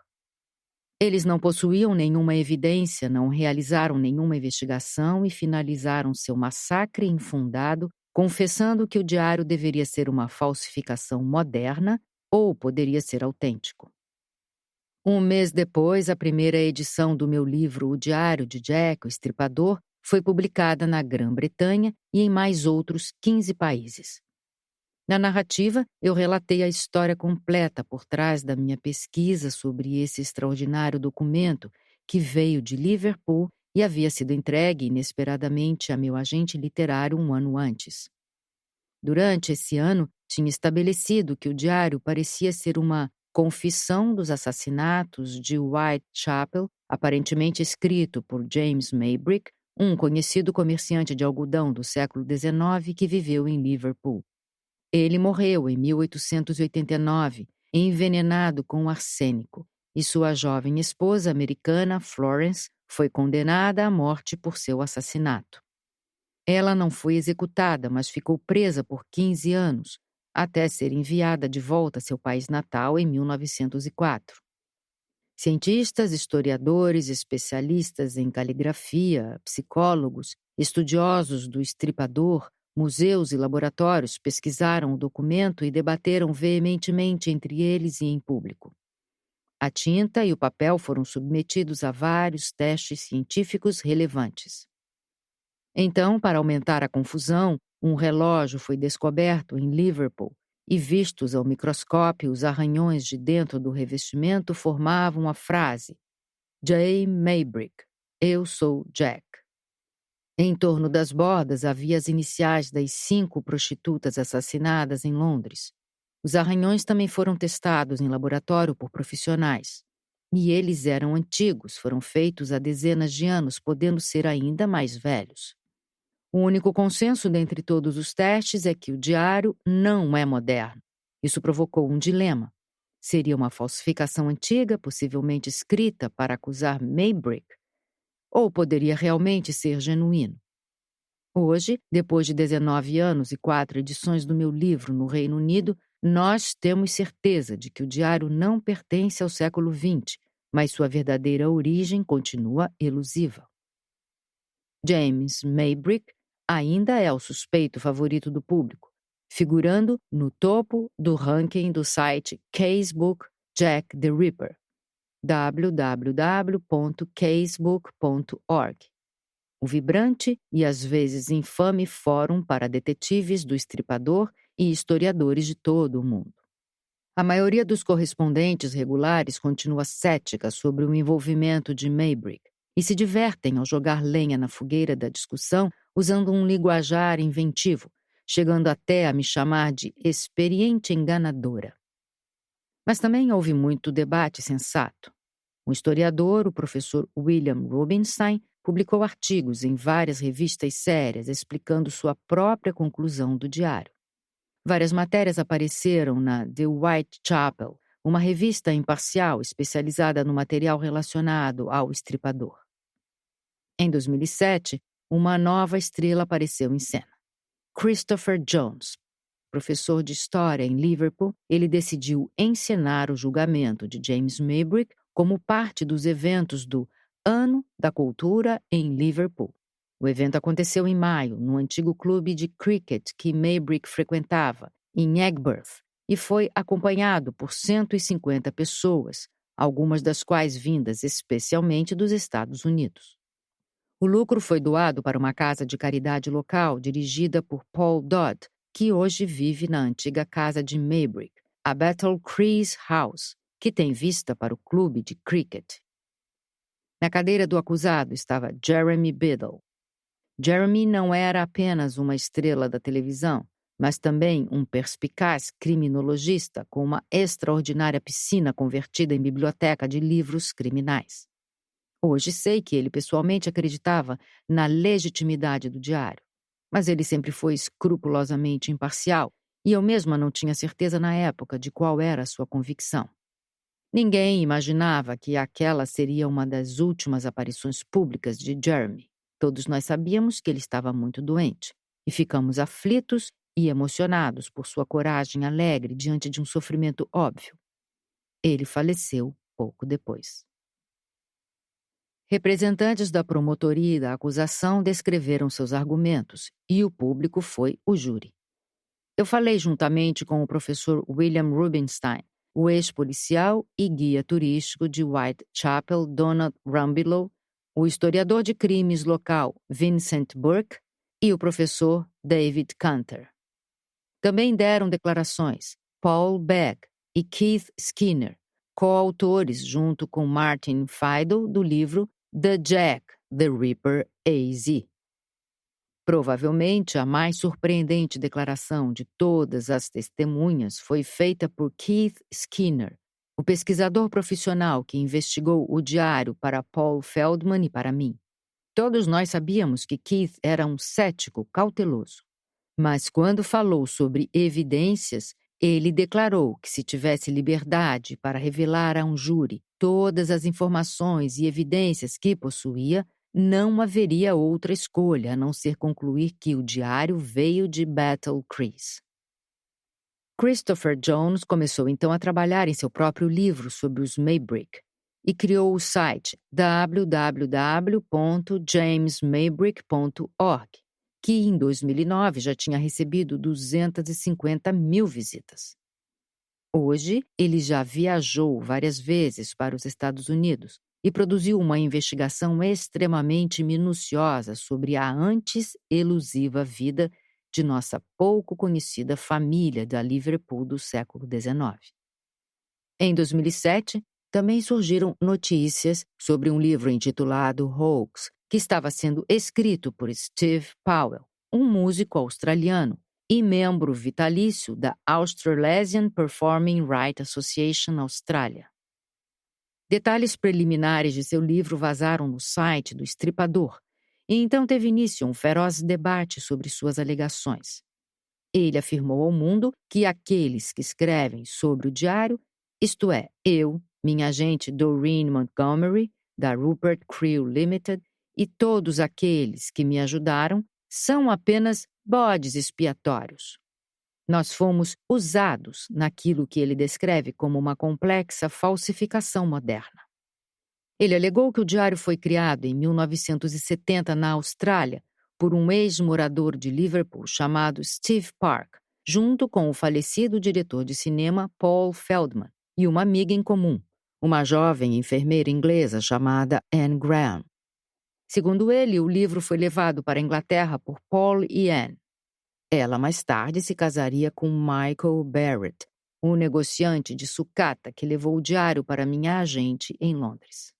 Eles não possuíam nenhuma evidência, não realizaram nenhuma investigação e finalizaram seu massacre infundado, confessando que o diário deveria ser uma falsificação moderna ou poderia ser autêntico. Um mês depois, a primeira edição do meu livro O Diário de Jack o Estripador foi publicada na Grã-Bretanha e em mais outros 15 países. Na narrativa, eu relatei a história completa por trás da minha pesquisa sobre esse extraordinário documento que veio de Liverpool e havia sido entregue inesperadamente a meu agente literário um ano antes. Durante esse ano, tinha estabelecido que o diário parecia ser uma confissão dos assassinatos de Whitechapel, aparentemente escrito por James Maybrick, um conhecido comerciante de algodão do século XIX que viveu em Liverpool. Ele morreu em 1889, envenenado com arsênico, e sua jovem esposa americana, Florence, foi condenada à morte por seu assassinato. Ela não foi executada, mas ficou presa por 15 anos, até ser enviada de volta a seu país natal em 1904. Cientistas, historiadores, especialistas em caligrafia, psicólogos, estudiosos do Estripador, museus e laboratórios pesquisaram o documento e debateram veementemente entre eles e em público. A tinta e o papel foram submetidos a vários testes científicos relevantes. Então, para aumentar a confusão, um relógio foi descoberto em Liverpool e, vistos ao microscópio, os arranhões de dentro do revestimento formavam a frase J. Maybrick, eu sou Jack. Em torno das bordas havia as iniciais das 5 prostitutas assassinadas em Londres. Os arranhões também foram testados em laboratório por profissionais. E eles eram antigos, foram feitos há dezenas de anos, podendo ser ainda mais velhos. O único consenso dentre todos os testes é que o diário não é moderno. Isso provocou um dilema. Seria uma falsificação antiga, possivelmente escrita para acusar Maybrick? Ou poderia realmente ser genuíno? Hoje, depois de 19 anos e 4 edições do meu livro no Reino Unido, nós temos certeza de que o diário não pertence ao século XX, mas sua verdadeira origem continua elusiva. James Maybrick ainda é o suspeito favorito do público, figurando no topo do ranking do site Casebook Jack the Ripper, www.casebook.org, o vibrante e às vezes infame fórum para detetives do Estripador e historiadores de todo o mundo. A maioria dos correspondentes regulares continua cética sobre o envolvimento de Maybrick e se divertem ao jogar lenha na fogueira da discussão usando um linguajar inventivo, chegando até a me chamar de experiente enganadora. Mas também houve muito debate sensato. Um historiador, o professor William Rubinstein, publicou artigos em várias revistas sérias explicando sua própria conclusão do diário. Várias matérias apareceram na The Whitechapel, uma revista imparcial especializada no material relacionado ao Estripador. Em 2007, uma nova estrela apareceu em cena. Christopher Jones, professor de história em Liverpool, ele decidiu encenar o julgamento de James Maybrick como parte dos eventos do Ano da Cultura em Liverpool. O evento aconteceu em maio, no antigo clube de cricket que Maybrick frequentava, em Egberth, e foi acompanhado por 150 pessoas, algumas das quais vindas especialmente dos Estados Unidos. O lucro foi doado para uma casa de caridade local dirigida por Paul Dodd, que hoje vive na antiga casa de Maybrick, a Battle Crease House, que tem vista para o clube de cricket. Na cadeira do acusado estava Jeremy Biddle. Jeremy não era apenas uma estrela da televisão, mas também um perspicaz criminologista com uma extraordinária piscina convertida em biblioteca de livros criminais. Hoje sei que ele pessoalmente acreditava na legitimidade do diário, mas ele sempre foi escrupulosamente imparcial e eu mesma não tinha certeza na época de qual era a sua convicção. Ninguém imaginava que aquela seria uma das últimas aparições públicas de Jeremy. Todos nós sabíamos que ele estava muito doente e ficamos aflitos e emocionados por sua coragem alegre diante de um sofrimento óbvio. Ele faleceu pouco depois. Representantes da promotoria e da acusação descreveram seus argumentos e o público foi o júri. Eu falei juntamente com o professor William Rubinstein, o ex-policial e guia turístico de Whitechapel, Donald Rumbelow, o historiador de crimes local Vincent Burke e o professor David Cantor. Também deram declarações Paul Beck e Keith Skinner, coautores junto com Martin Feidel do livro The Jack the Ripper AZ. Provavelmente a mais surpreendente declaração de todas as testemunhas foi feita por Keith Skinner, o pesquisador profissional que investigou o diário para Paul Feldman e para mim. Todos nós sabíamos que Keith era um cético cauteloso. Mas quando falou sobre evidências, ele declarou que se tivesse liberdade para revelar a um júri todas as informações e evidências que possuía, não haveria outra escolha a não ser concluir que o diário veio de Battle Crease. Christopher Jones começou então a trabalhar em seu próprio livro sobre os Maybrick e criou o site www.jamesmaybrick.org, que em 2009 já tinha recebido 250 mil visitas. Hoje, ele já viajou várias vezes para os Estados Unidos e produziu uma investigação extremamente minuciosa sobre a antes elusiva vida de nossa pouco conhecida família da Liverpool do século XIX. Em 2007, também surgiram notícias sobre um livro intitulado Hoax, que estava sendo escrito por Steve Powell, um músico australiano e membro vitalício da Australasian Performing Rights Association Austrália. Detalhes preliminares de seu livro vazaram no site do Estripador, e então teve início um feroz debate sobre suas alegações. Ele afirmou ao mundo que aqueles que escrevem sobre o diário, isto é, eu, minha agente Doreen Montgomery, da Rupert Creel Limited, e todos aqueles que me ajudaram, são apenas bodes expiatórios. Nós fomos usados naquilo que ele descreve como uma complexa falsificação moderna. Ele alegou que o diário foi criado em 1970 na Austrália por um ex-morador de Liverpool chamado Steve Park, junto com o falecido diretor de cinema Paul Feldman e uma amiga em comum, uma jovem enfermeira inglesa chamada Anne Graham. Segundo ele, o livro foi levado para a Inglaterra por Paul e Anne. Ela mais tarde se casaria com Michael Barrett, um negociante de sucata que levou o diário para minha agente em Londres.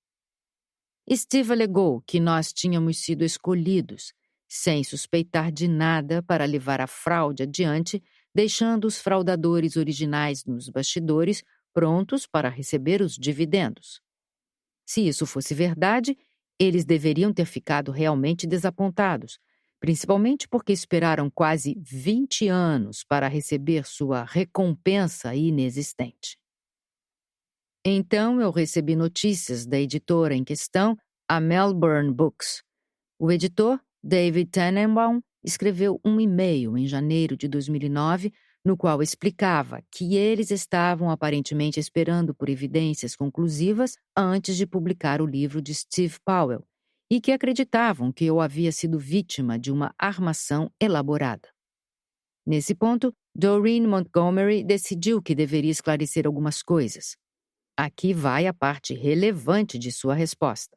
Steve alegou que nós tínhamos sido escolhidos, sem suspeitar de nada, para levar a fraude adiante, deixando os fraudadores originais nos bastidores, prontos para receber os dividendos. Se isso fosse verdade, eles deveriam ter ficado realmente desapontados, principalmente porque esperaram quase 20 anos para receber sua recompensa inexistente. Então eu recebi notícias da editora em questão, a Melbourne Books. O editor, David Tannenbaum, escreveu um e-mail em janeiro de 2009, no qual explicava que eles estavam aparentemente esperando por evidências conclusivas antes de publicar o livro de Steve Powell, e que acreditavam que eu havia sido vítima de uma armação elaborada. Nesse ponto, Doreen Montgomery decidiu que deveria esclarecer algumas coisas. Aqui vai a parte relevante de sua resposta.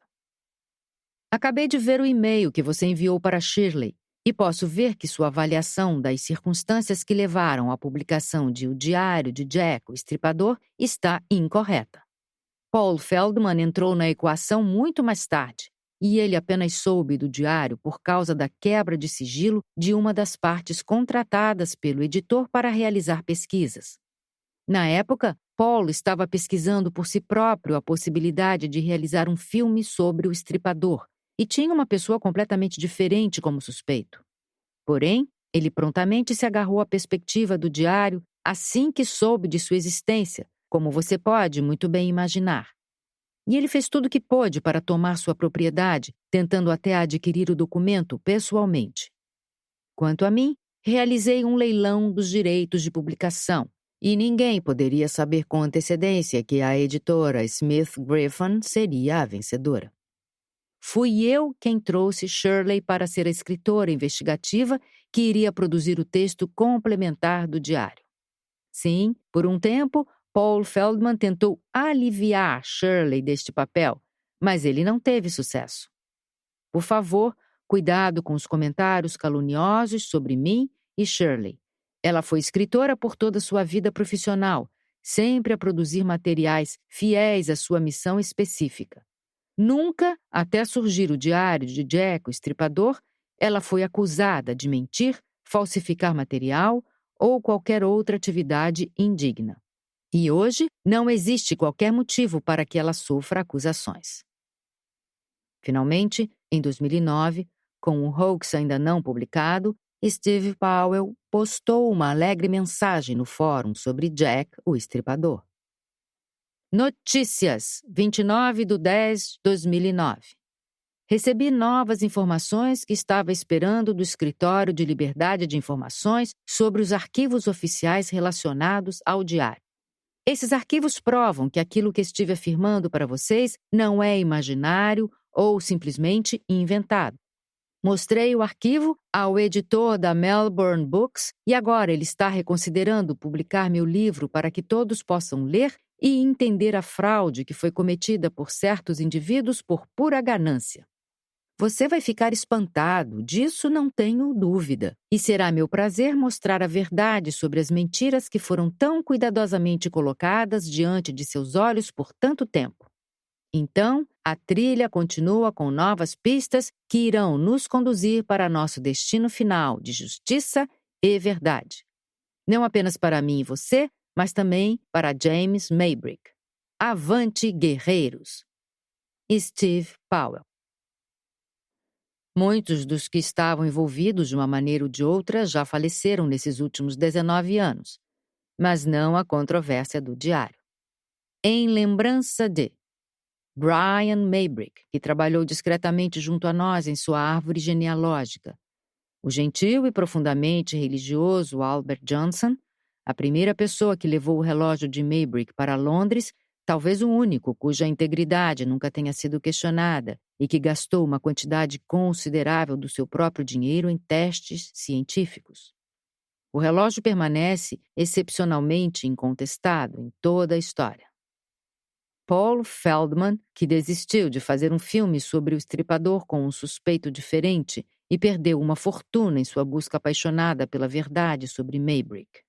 Acabei de ver o e-mail que você enviou para Shirley e posso ver que sua avaliação das circunstâncias que levaram à publicação de O Diário de Jack, o Estripador, está incorreta. Paul Feldman entrou na equação muito mais tarde, e ele apenas soube do diário por causa da quebra de sigilo de uma das partes contratadas pelo editor para realizar pesquisas. Na época, Paul estava pesquisando por si próprio a possibilidade de realizar um filme sobre o Estripador e tinha uma pessoa completamente diferente como suspeito. Porém, ele prontamente se agarrou à perspectiva do diário assim que soube de sua existência, como você pode muito bem imaginar. E ele fez tudo o que pôde para tomar sua propriedade, tentando até adquirir o documento pessoalmente. Quanto a mim, realizei um leilão dos direitos de publicação, e ninguém poderia saber com antecedência que a editora Smith Griffin seria a vencedora. Fui eu quem trouxe Shirley para ser a escritora investigativa que iria produzir o texto complementar do diário. Sim, por um tempo, Paul Feldman tentou aliviar Shirley deste papel, mas ele não teve sucesso. Por favor, cuidado com os comentários caluniosos sobre mim e Shirley. Ela foi escritora por toda sua vida profissional, sempre a produzir materiais fiéis à sua missão específica. Nunca, até surgir o Diário de Jack, o Estripador, ela foi acusada de mentir, falsificar material ou qualquer outra atividade indigna. E hoje não existe qualquer motivo para que ela sofra acusações. Finalmente, em 2009, com o hoax ainda não publicado, Steve Powell postou uma alegre mensagem no fórum sobre Jack, o Estripador. Notícias, 29/10/2009. Recebi novas informações que estava esperando do Escritório de Liberdade de Informações sobre os arquivos oficiais relacionados ao diário. Esses arquivos provam que aquilo que estive afirmando para vocês não é imaginário ou simplesmente inventado. Mostrei o arquivo ao editor da Melbourne Books e agora ele está reconsiderando publicar meu livro para que todos possam ler e entender a fraude que foi cometida por certos indivíduos por pura ganância. Você vai ficar espantado, disso não tenho dúvida, e será meu prazer mostrar a verdade sobre as mentiras que foram tão cuidadosamente colocadas diante de seus olhos por tanto tempo. Então, a trilha continua com novas pistas que irão nos conduzir para nosso destino final de justiça e verdade. Não apenas para mim e você, mas também para James Maybrick. Avante, guerreiros! Steve Powell. Muitos dos que estavam envolvidos de uma maneira ou de outra já faleceram nesses últimos 19 anos, mas não a controvérsia do diário. Em lembrança de Brian Maybrick, que trabalhou discretamente junto a nós em sua árvore genealógica, o gentil e profundamente religioso Albert Johnson, a primeira pessoa que levou o relógio de Maybrick para Londres, Talvez o único cuja integridade nunca tenha sido questionada e que gastou uma quantidade considerável do seu próprio dinheiro em testes científicos. O relógio permanece excepcionalmente incontestado em toda a história. Paul Feldman, que desistiu de fazer um filme sobre o estripador com um suspeito diferente e perdeu uma fortuna em sua busca apaixonada pela verdade sobre Maybrick.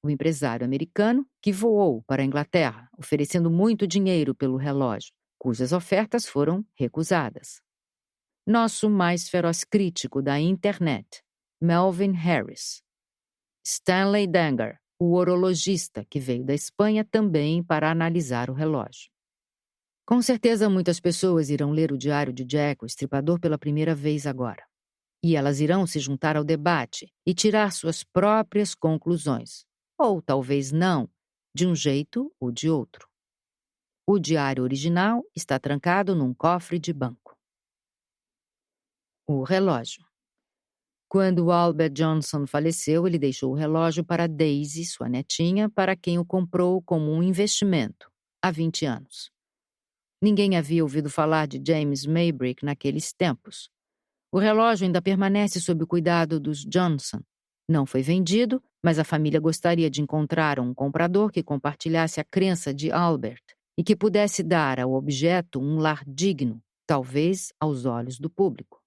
O empresário americano que voou para a Inglaterra, oferecendo muito dinheiro pelo relógio, cujas ofertas foram recusadas. Nosso mais feroz crítico da internet, Melvin Harris. Stanley Danger, o horologista que veio da Espanha também para analisar o relógio. Com certeza muitas pessoas irão ler o diário de Jack, o Estripador, pela primeira vez agora. E elas irão se juntar ao debate e tirar suas próprias conclusões. Ou talvez não, de um jeito ou de outro. O diário original está trancado num cofre de banco. O relógio. Quando Albert Johnson faleceu, ele deixou o relógio para Daisy, sua netinha, para quem o comprou como um investimento, há 20 anos. Ninguém havia ouvido falar de James Maybrick naqueles tempos. O relógio ainda permanece sob o cuidado dos Johnson. Não foi vendido, mas a família gostaria de encontrar um comprador que compartilhasse a crença de Albert e que pudesse dar ao objeto um lar digno, talvez aos olhos do público.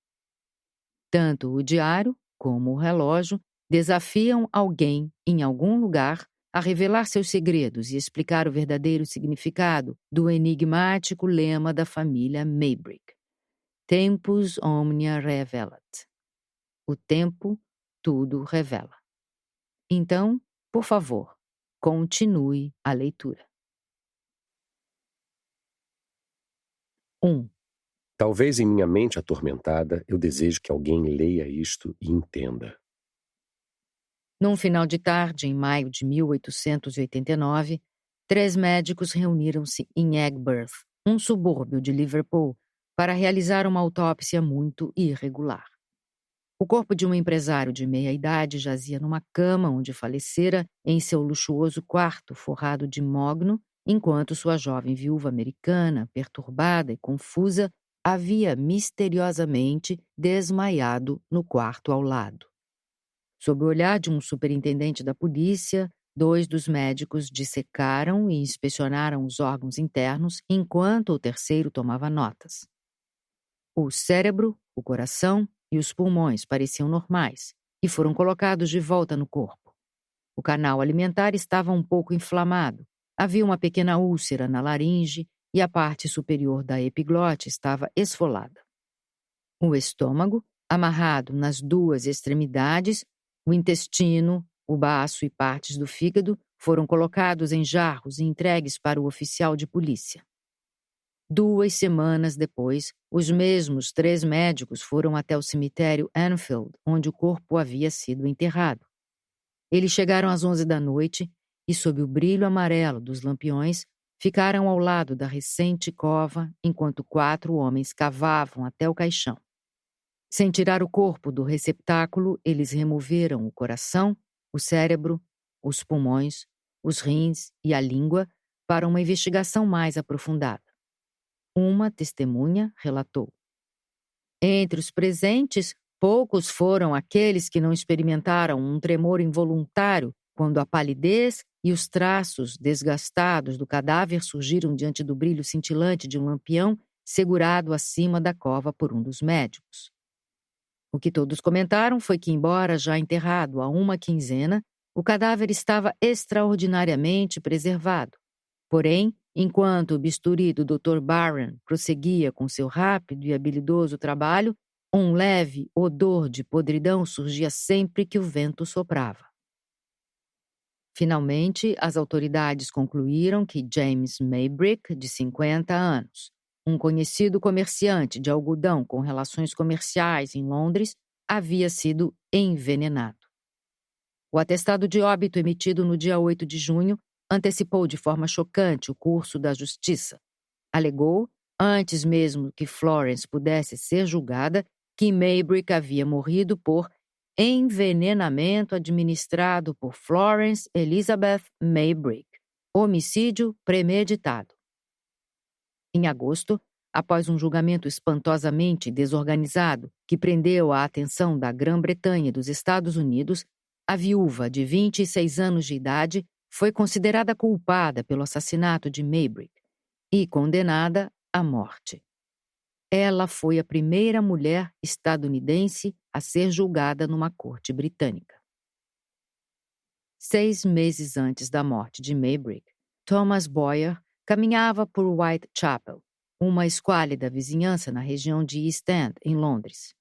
Tanto o diário como o relógio desafiam alguém, em algum lugar, a revelar seus segredos e explicar o verdadeiro significado do enigmático lema da família Maybrick. Tempus omnia revelat. O tempo tudo revela. Então, por favor, continue a leitura. 1. Talvez em minha mente atormentada eu deseje que alguém leia isto e entenda. Num final de tarde, em maio de 1889, 3 médicos reuniram-se em Egberth, um subúrbio de Liverpool, para realizar uma autópsia muito irregular. O corpo de um empresário de meia-idade jazia numa cama onde falecera em seu luxuoso quarto forrado de mogno, enquanto sua jovem viúva americana, perturbada e confusa, havia misteriosamente desmaiado no quarto ao lado. Sob o olhar de um superintendente da polícia, 2 dos médicos dissecaram e inspecionaram os órgãos internos enquanto o terceiro tomava notas. O cérebro, o coração e os pulmões pareciam normais e foram colocados de volta no corpo. O canal alimentar estava um pouco inflamado, havia uma pequena úlcera na laringe e a parte superior da epiglote estava esfolada. O estômago, amarrado nas 2 extremidades, o intestino, o baço e partes do fígado foram colocados em jarros e entregues para o oficial de polícia. 2 semanas depois, os mesmos 3 médicos foram até o cemitério Anfield, onde o corpo havia sido enterrado. Eles chegaram às 11 da noite e, sob o brilho amarelo dos lampiões, ficaram ao lado da recente cova enquanto 4 homens cavavam até o caixão. Sem tirar o corpo do receptáculo, eles removeram o coração, o cérebro, os pulmões, os rins e a língua para uma investigação mais aprofundada. Uma testemunha relatou. Entre os presentes, poucos foram aqueles que não experimentaram um tremor involuntário quando a palidez e os traços desgastados do cadáver surgiram diante do brilho cintilante de um lampião segurado acima da cova por um dos médicos. O que todos comentaram foi que, embora já enterrado há uma quinzena, o cadáver estava extraordinariamente preservado. Porém, enquanto o bisturi do Dr. Barron prosseguia com seu rápido e habilidoso trabalho, um leve odor de podridão surgia sempre que o vento soprava. Finalmente, as autoridades concluíram que James Maybrick, de 50 anos, um conhecido comerciante de algodão com relações comerciais em Londres, havia sido envenenado. O atestado de óbito emitido no dia 8 de junho antecipou de forma chocante o curso da justiça. Alegou, antes mesmo que Florence pudesse ser julgada, que Maybrick havia morrido por envenenamento administrado por Florence Elizabeth Maybrick, homicídio premeditado. Em agosto, após um julgamento espantosamente desorganizado que prendeu a atenção da Grã-Bretanha e dos Estados Unidos, a viúva de 26 anos de idade foi considerada culpada pelo assassinato de Maybrick e condenada à morte. Ela foi a primeira mulher estadunidense a ser julgada numa corte britânica. 6 meses antes da morte de Maybrick, Thomas Boyer caminhava por Whitechapel, uma esquálida vizinhança na região de East End, em Londres.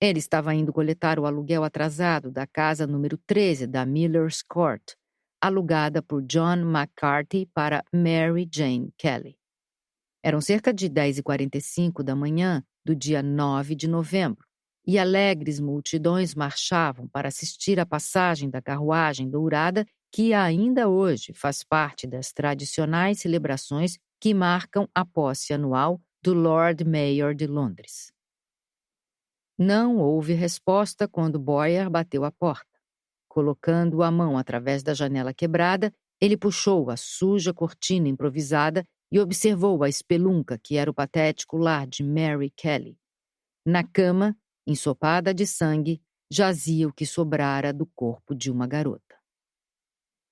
Ele estava indo coletar o aluguel atrasado da casa número 13 da Miller's Court, alugada por John McCarthy para Mary Jane Kelly. Eram cerca de 10h45 da manhã do dia 9 de novembro, e alegres multidões marchavam para assistir à passagem da carruagem dourada que ainda hoje faz parte das tradicionais celebrações que marcam a posse anual do Lord Mayor de Londres. Não houve resposta quando Boyer bateu à porta. Colocando a mão através da janela quebrada, ele puxou a suja cortina improvisada e observou a espelunca que era o patético lar de Mary Kelly. Na cama, ensopada de sangue, jazia o que sobrara do corpo de uma garota.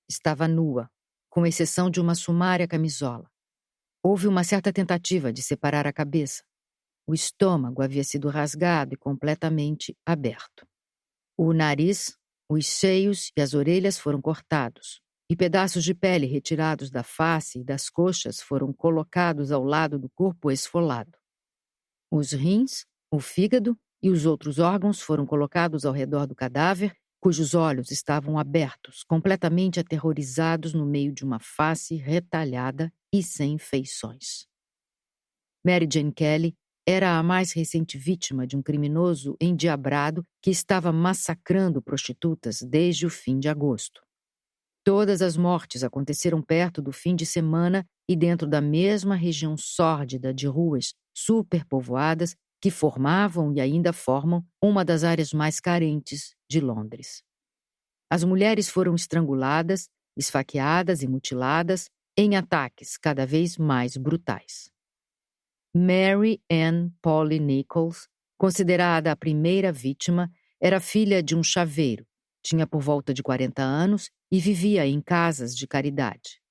Estava nua, com exceção de uma sumária camisola. Houve uma certa tentativa de separar a cabeça. O estômago havia sido rasgado e completamente aberto. O nariz, os seios e as orelhas foram cortados, e pedaços de pele retirados da face e das coxas foram colocados ao lado do corpo esfolado. Os rins, o fígado e os outros órgãos foram colocados ao redor do cadáver, cujos olhos estavam abertos, completamente aterrorizados no meio de uma face retalhada e sem feições. Mary Jane Kelly era a mais recente vítima de um criminoso endiabrado que estava massacrando prostitutas desde o fim de agosto. Todas as mortes aconteceram perto do fim de semana e dentro da mesma região sórdida de ruas superpovoadas que formavam e ainda formam uma das áreas mais carentes de Londres. As mulheres foram estranguladas, esfaqueadas e mutiladas em ataques cada vez mais brutais. Mary Ann Polly Nichols, considerada a primeira vítima, era filha de um chaveiro, tinha por volta de 40 anos e vivia em casas de caridade.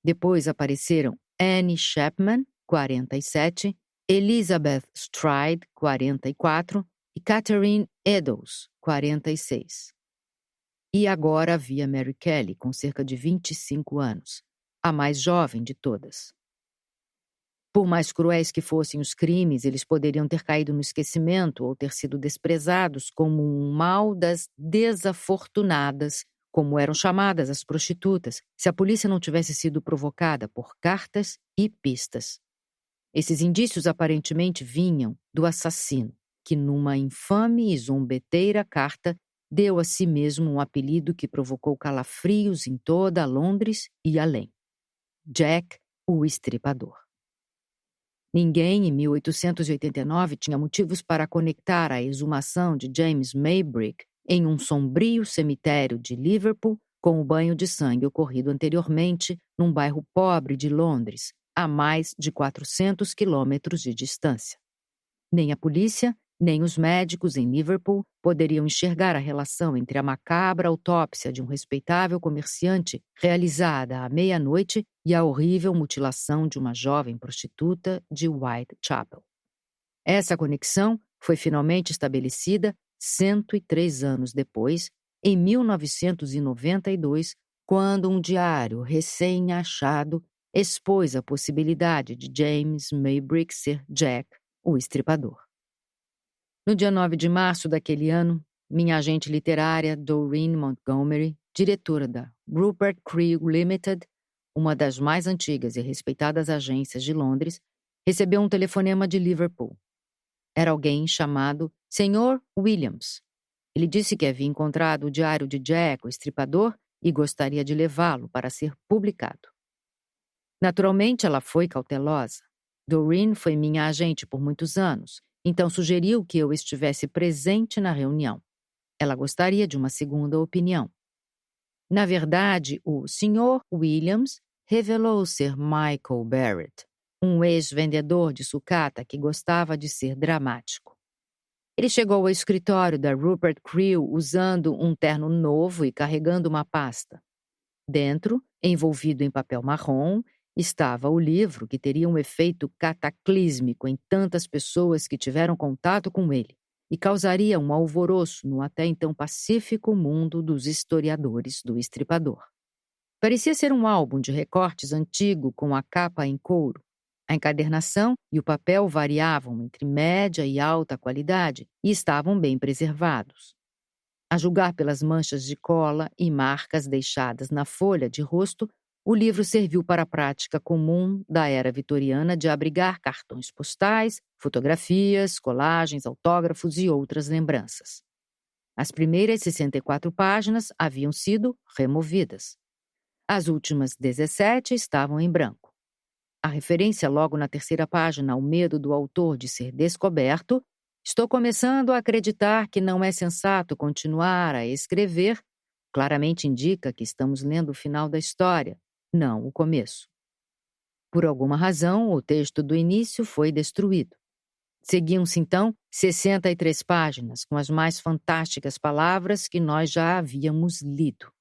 Depois apareceram Annie Chapman, 47, Elizabeth Stride, 44 e Catherine Eddowes, 46. E agora havia Mary Kelly, com cerca de 25 anos, a mais jovem de todas. Por mais cruéis que fossem os crimes, eles poderiam ter caído no esquecimento ou ter sido desprezados como um mal das desafortunadas, como eram chamadas as prostitutas, se a polícia não tivesse sido provocada por cartas e pistas. Esses indícios aparentemente vinham do assassino, que numa infame e zombeteira carta deu a si mesmo um apelido que provocou calafrios em toda Londres e além. Jack, o Estripador. Ninguém, em 1889, tinha motivos para conectar a exumação de James Maybrick em um sombrio cemitério de Liverpool com o banho de sangue ocorrido anteriormente num bairro pobre de Londres, a mais de 400 quilômetros de distância. Nem a polícia, nem os médicos em Liverpool poderiam enxergar a relação entre a macabra autópsia de um respeitável comerciante realizada à meia-noite e a horrível mutilação de uma jovem prostituta de Whitechapel. Essa conexão foi finalmente estabelecida 103 anos depois, em 1992, quando um diário recém-achado expôs a possibilidade de James Maybrick ser Jack, o Estripador. No dia 9 de março daquele ano, minha agente literária, Doreen Montgomery, diretora da Rupert Krieg Limited, uma das mais antigas e respeitadas agências de Londres, recebeu um telefonema de Liverpool. Era alguém chamado Sr. Williams. Ele disse que havia encontrado o diário de Jack, o Estripador, e gostaria de levá-lo para ser publicado. Naturalmente, ela foi cautelosa. Doreen foi minha agente por muitos anos, então sugeriu que eu estivesse presente na reunião. Ela gostaria de uma segunda opinião. Na verdade, o Sr. Williams revelou ser Michael Barrett, um ex-vendedor de sucata que gostava de ser dramático. Ele chegou ao escritório da Rupert Creel usando um terno novo e carregando uma pasta. Dentro, envolvido em papel marrom, estava o livro que teria um efeito cataclísmico em tantas pessoas que tiveram contato com ele e causaria um alvoroço no até então pacífico mundo dos historiadores do Estripador. Parecia ser um álbum de recortes antigo com a capa em couro. A encadernação e o papel variavam entre média e alta qualidade e estavam bem preservados. A julgar pelas manchas de cola e marcas deixadas na folha de rosto, o livro serviu para a prática comum da era vitoriana de abrigar cartões postais, fotografias, colagens, autógrafos e outras lembranças. As primeiras 64 páginas haviam sido removidas. As últimas 17 estavam em branco. A referência logo na terceira página ao medo do autor de ser descoberto, estou começando a acreditar que não é sensato continuar a escrever, claramente indica que estamos lendo o final da história, não o começo. Por alguma razão, o texto do início foi destruído. Seguiam-se, então, 63 páginas com as mais fantásticas palavras que nós já havíamos lido.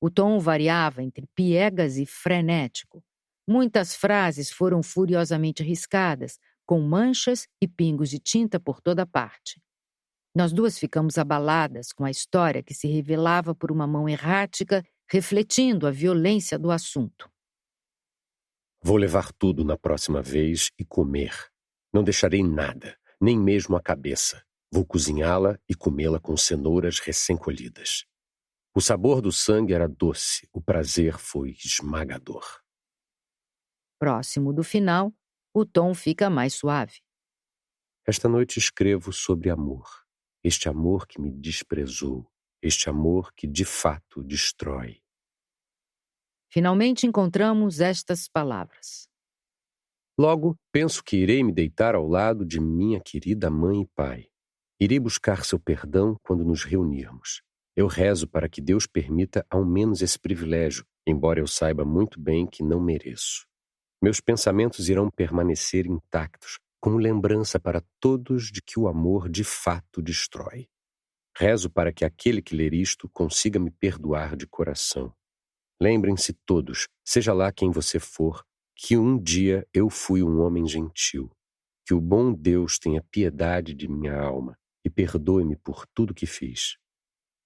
O tom variava entre piegas e frenético. Muitas frases foram furiosamente riscadas, com manchas e pingos de tinta por toda parte. Nós duas ficamos abaladas com a história que se revelava por uma mão errática, refletindo a violência do assunto. Vou levar tudo na próxima vez e comer. Não deixarei nada, nem mesmo a cabeça. Vou cozinhá-la e comê-la com cenouras recém-colhidas. O sabor do sangue era doce, o prazer foi esmagador. Próximo do final, o tom fica mais suave. Esta noite escrevo sobre amor. Este amor que me desprezou. Este amor que de fato destrói. Finalmente encontramos estas palavras. Logo, penso que irei me deitar ao lado de minha querida mãe e pai. Irei buscar seu perdão quando nos reunirmos. Eu rezo para que Deus permita ao menos esse privilégio, embora eu saiba muito bem que não mereço. Meus pensamentos irão permanecer intactos, como lembrança para todos de que o amor de fato destrói. Rezo para que aquele que ler isto consiga me perdoar de coração. Lembrem-se todos, seja lá quem você for, que um dia eu fui um homem gentil. Que o bom Deus tenha piedade de minha alma e perdoe-me por tudo que fiz.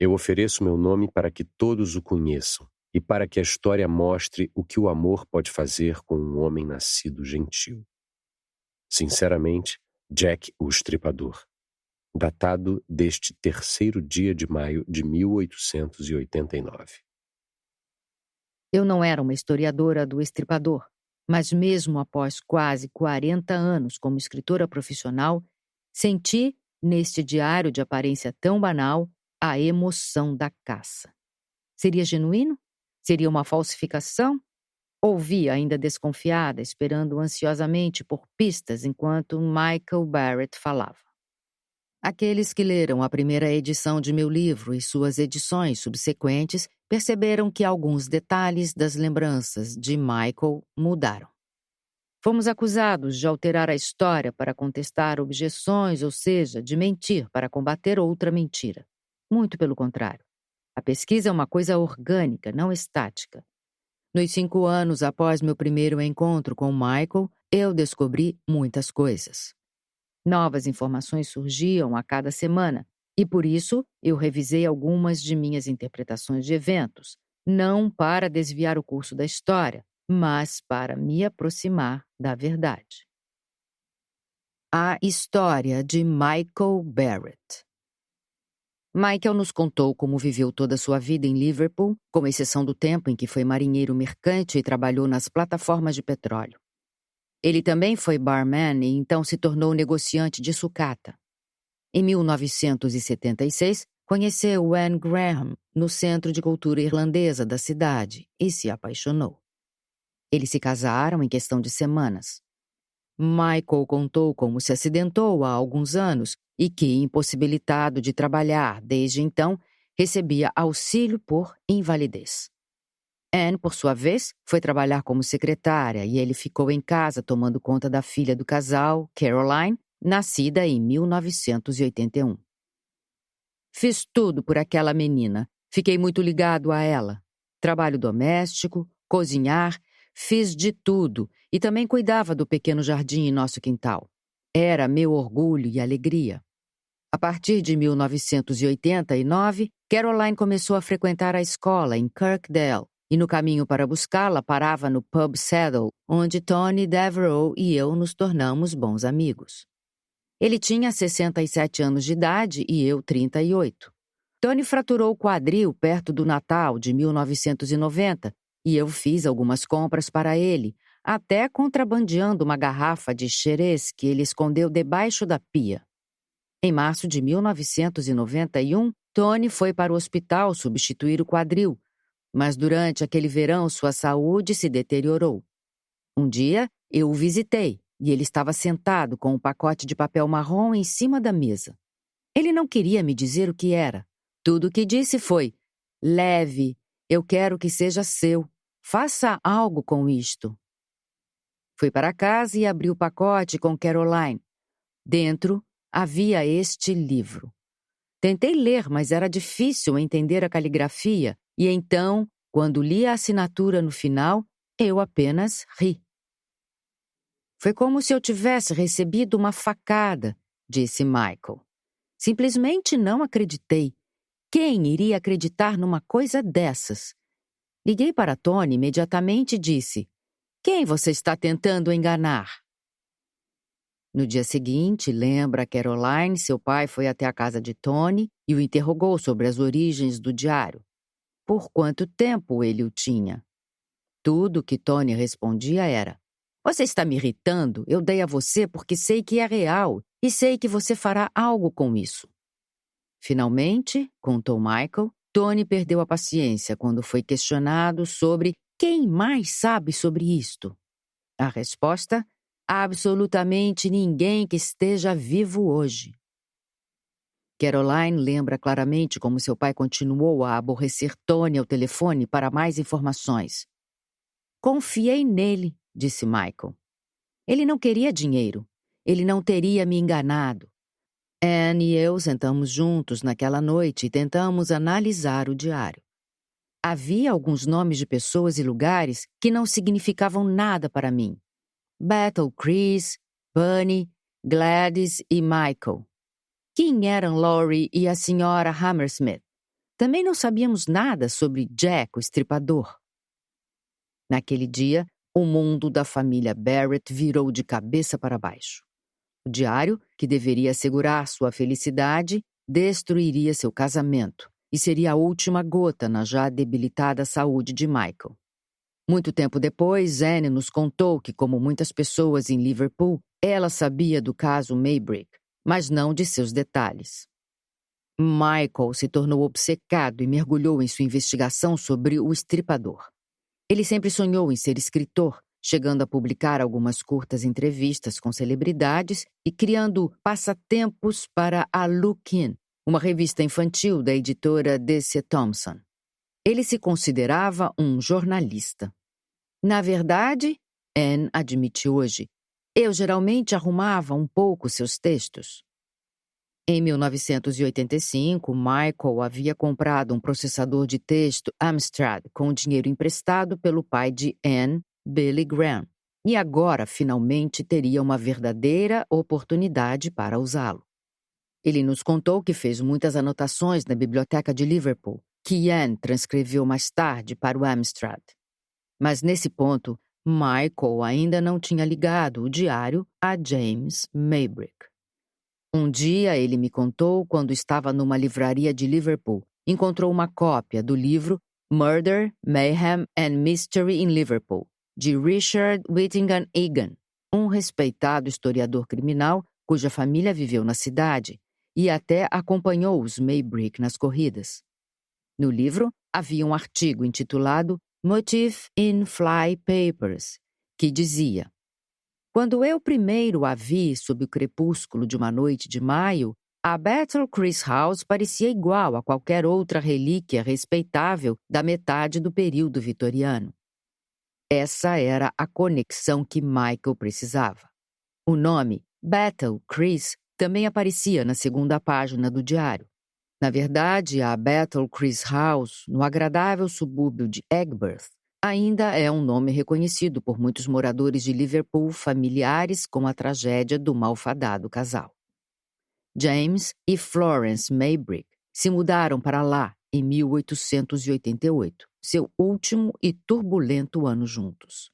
Eu ofereço meu nome para que todos o conheçam e para que a história mostre o que o amor pode fazer com um homem nascido gentil. Sinceramente, Jack o Estripador. Datado deste 3º dia de maio de 1889. Eu não era uma historiadora do Estripador, mas mesmo após quase 40 anos como escritora profissional, senti, neste diário de aparência tão banal, a emoção da caça. Seria genuíno? Seria uma falsificação? Ouvi, ainda desconfiada, esperando ansiosamente por pistas enquanto Michael Barrett falava. Aqueles que leram a primeira edição de meu livro e suas edições subsequentes perceberam que alguns detalhes das lembranças de Michael mudaram. Fomos acusados de alterar a história para contestar objeções, ou seja, de mentir para combater outra mentira. Muito pelo contrário. A pesquisa é uma coisa orgânica, não estática. Nos 5 anos após meu primeiro encontro com Michael, eu descobri muitas coisas. Novas informações surgiam a cada semana, e por isso eu revisei algumas de minhas interpretações de eventos, não para desviar o curso da história, mas para me aproximar da verdade. A história de Michael Barrett. Michael nos contou como viveu toda a sua vida em Liverpool, com exceção do tempo em que foi marinheiro mercante e trabalhou nas plataformas de petróleo. Ele também foi barman e então se tornou negociante de sucata. Em 1976, conheceu Anne Graham no Centro de Cultura Irlandesa da cidade e se apaixonou. Eles se casaram em questão de semanas. Michael contou como se acidentou há alguns anos e que, impossibilitado de trabalhar desde então, recebia auxílio por invalidez. Anne, por sua vez, foi trabalhar como secretária e ele ficou em casa tomando conta da filha do casal, Caroline, nascida em 1981. Fiz tudo por aquela menina. Fiquei muito ligado a ela. Trabalho doméstico, cozinhar, fiz de tudo e também cuidava do pequeno jardim em nosso quintal. Era meu orgulho e alegria. A partir de 1989, Caroline começou a frequentar a escola em Kirkdale e no caminho para buscá-la parava no Pub Saddle, onde Tony Devereaux e eu nos tornamos bons amigos. Ele tinha 67 anos de idade e eu 38. Tony fraturou o quadril perto do Natal de 1990 e eu fiz algumas compras para ele, até contrabandeando uma garrafa de Xerez que ele escondeu debaixo da pia. Em março de 1991, Tony foi para o hospital substituir o quadril, mas durante aquele verão sua saúde se deteriorou. Um dia, eu o visitei e ele estava sentado com um pacote de papel marrom em cima da mesa. Ele não queria me dizer o que era. Tudo o que disse foi: leve, eu quero que seja seu. Faça algo com isto. Fui para casa e abri o pacote com Caroline. Dentro havia este livro. Tentei ler, mas era difícil entender a caligrafia, e então, quando li a assinatura no final, eu apenas ri. Foi como se eu tivesse recebido uma facada, disse Michael. Simplesmente não acreditei. Quem iria acreditar numa coisa dessas? Liguei para Tony imediatamente e disse: quem você está tentando enganar? No dia seguinte, lembra Caroline, seu pai foi até a casa de Tony e o interrogou sobre as origens do diário. Por quanto tempo ele o tinha? Tudo que Tony respondia era: você está me irritando? Eu dei a você porque sei que é real e sei que você fará algo com isso. Finalmente, contou Michael, Tony perdeu a paciência quando foi questionado sobre quem mais sabe sobre isto. A resposta: absolutamente ninguém que esteja vivo hoje. Caroline lembra claramente como seu pai continuou a aborrecer Tony ao telefone para mais informações. Confiei nele, disse Michael. Ele não queria dinheiro. Ele não teria me enganado. Anne e eu sentamos juntos naquela noite e tentamos analisar o diário. Havia alguns nomes de pessoas e lugares que não significavam nada para mim. Bethel, Chris, Bunny, Gladys e Michael. Quem eram Laurie e a senhora Hammersmith? Também não sabíamos nada sobre Jack, o estripador. Naquele dia, o mundo da família Barrett virou de cabeça para baixo. O diário, que deveria assegurar sua felicidade, destruiria seu casamento e seria a última gota na já debilitada saúde de Michael. Muito tempo depois, Anne nos contou que, como muitas pessoas em Liverpool, ela sabia do caso Maybrick, mas não de seus detalhes. Michael se tornou obcecado e mergulhou em sua investigação sobre o estripador. Ele sempre sonhou em ser escritor, chegando a publicar algumas curtas entrevistas com celebridades e criando passatempos para a Look-In, uma revista infantil da editora D.C. Thompson. Ele se considerava um jornalista. Na verdade, Anne admite hoje, eu geralmente arrumava um pouco seus textos. Em 1985, Michael havia comprado um processador de texto Amstrad com dinheiro emprestado pelo pai de Anne, Billy Graham, e agora finalmente teria uma verdadeira oportunidade para usá-lo. Ele nos contou que fez muitas anotações na biblioteca de Liverpool, que Anne transcreveu mais tarde para o Amstrad. Mas nesse ponto, Michael ainda não tinha ligado o diário a James Maybrick. Um dia ele me contou quando estava numa livraria de Liverpool, encontrou uma cópia do livro Murder, Mayhem and Mystery in Liverpool, de Richard Whittingham Egan, um respeitado historiador criminal cuja família viveu na cidade e até acompanhou os Maybrick nas corridas. No livro, havia um artigo intitulado Motif in Fly Papers, que dizia: quando eu primeiro a vi sob o crepúsculo de uma noite de maio, A Bethel Chris House parecia igual a qualquer outra relíquia respeitável da metade do período vitoriano. Essa era a conexão que Michael precisava. O nome Bethel Chris também aparecia na segunda página do diário. Na verdade, a Bethel Chris House, no agradável subúrbio de Egberth, ainda é um nome reconhecido por muitos moradores de Liverpool familiares com a tragédia do malfadado casal. James e Florence Maybrick se mudaram para lá em 1888, seu último e turbulento ano juntos.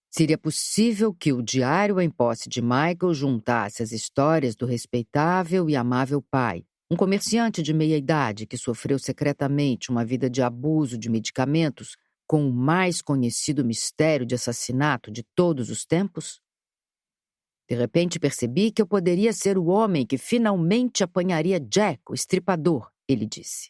Seria possível que o diário em posse de Michael juntasse as histórias do respeitável e amável pai, um comerciante de meia-idade que sofreu secretamente uma vida de abuso de medicamentos, com o mais conhecido mistério de assassinato de todos os tempos? De repente percebi que eu poderia ser o homem que finalmente apanharia Jack, o estripador, ele disse.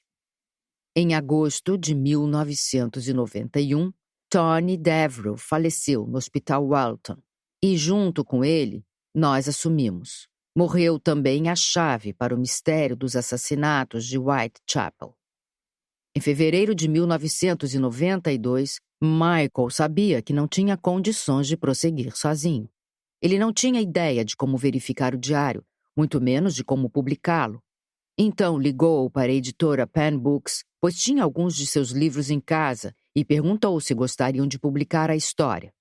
Em agosto de 1991, Tony Devereux faleceu no Hospital Walton e, junto com ele, nós assumimos. Morreu também a chave para o mistério dos assassinatos de Whitechapel. Em fevereiro de 1992, Michael sabia que não tinha condições de prosseguir sozinho. Ele não tinha ideia de como verificar o diário, muito menos de como publicá-lo. Então ligou para a editora Penn Books, pois tinha alguns de seus livros em casa, e perguntou se gostariam de publicar a história.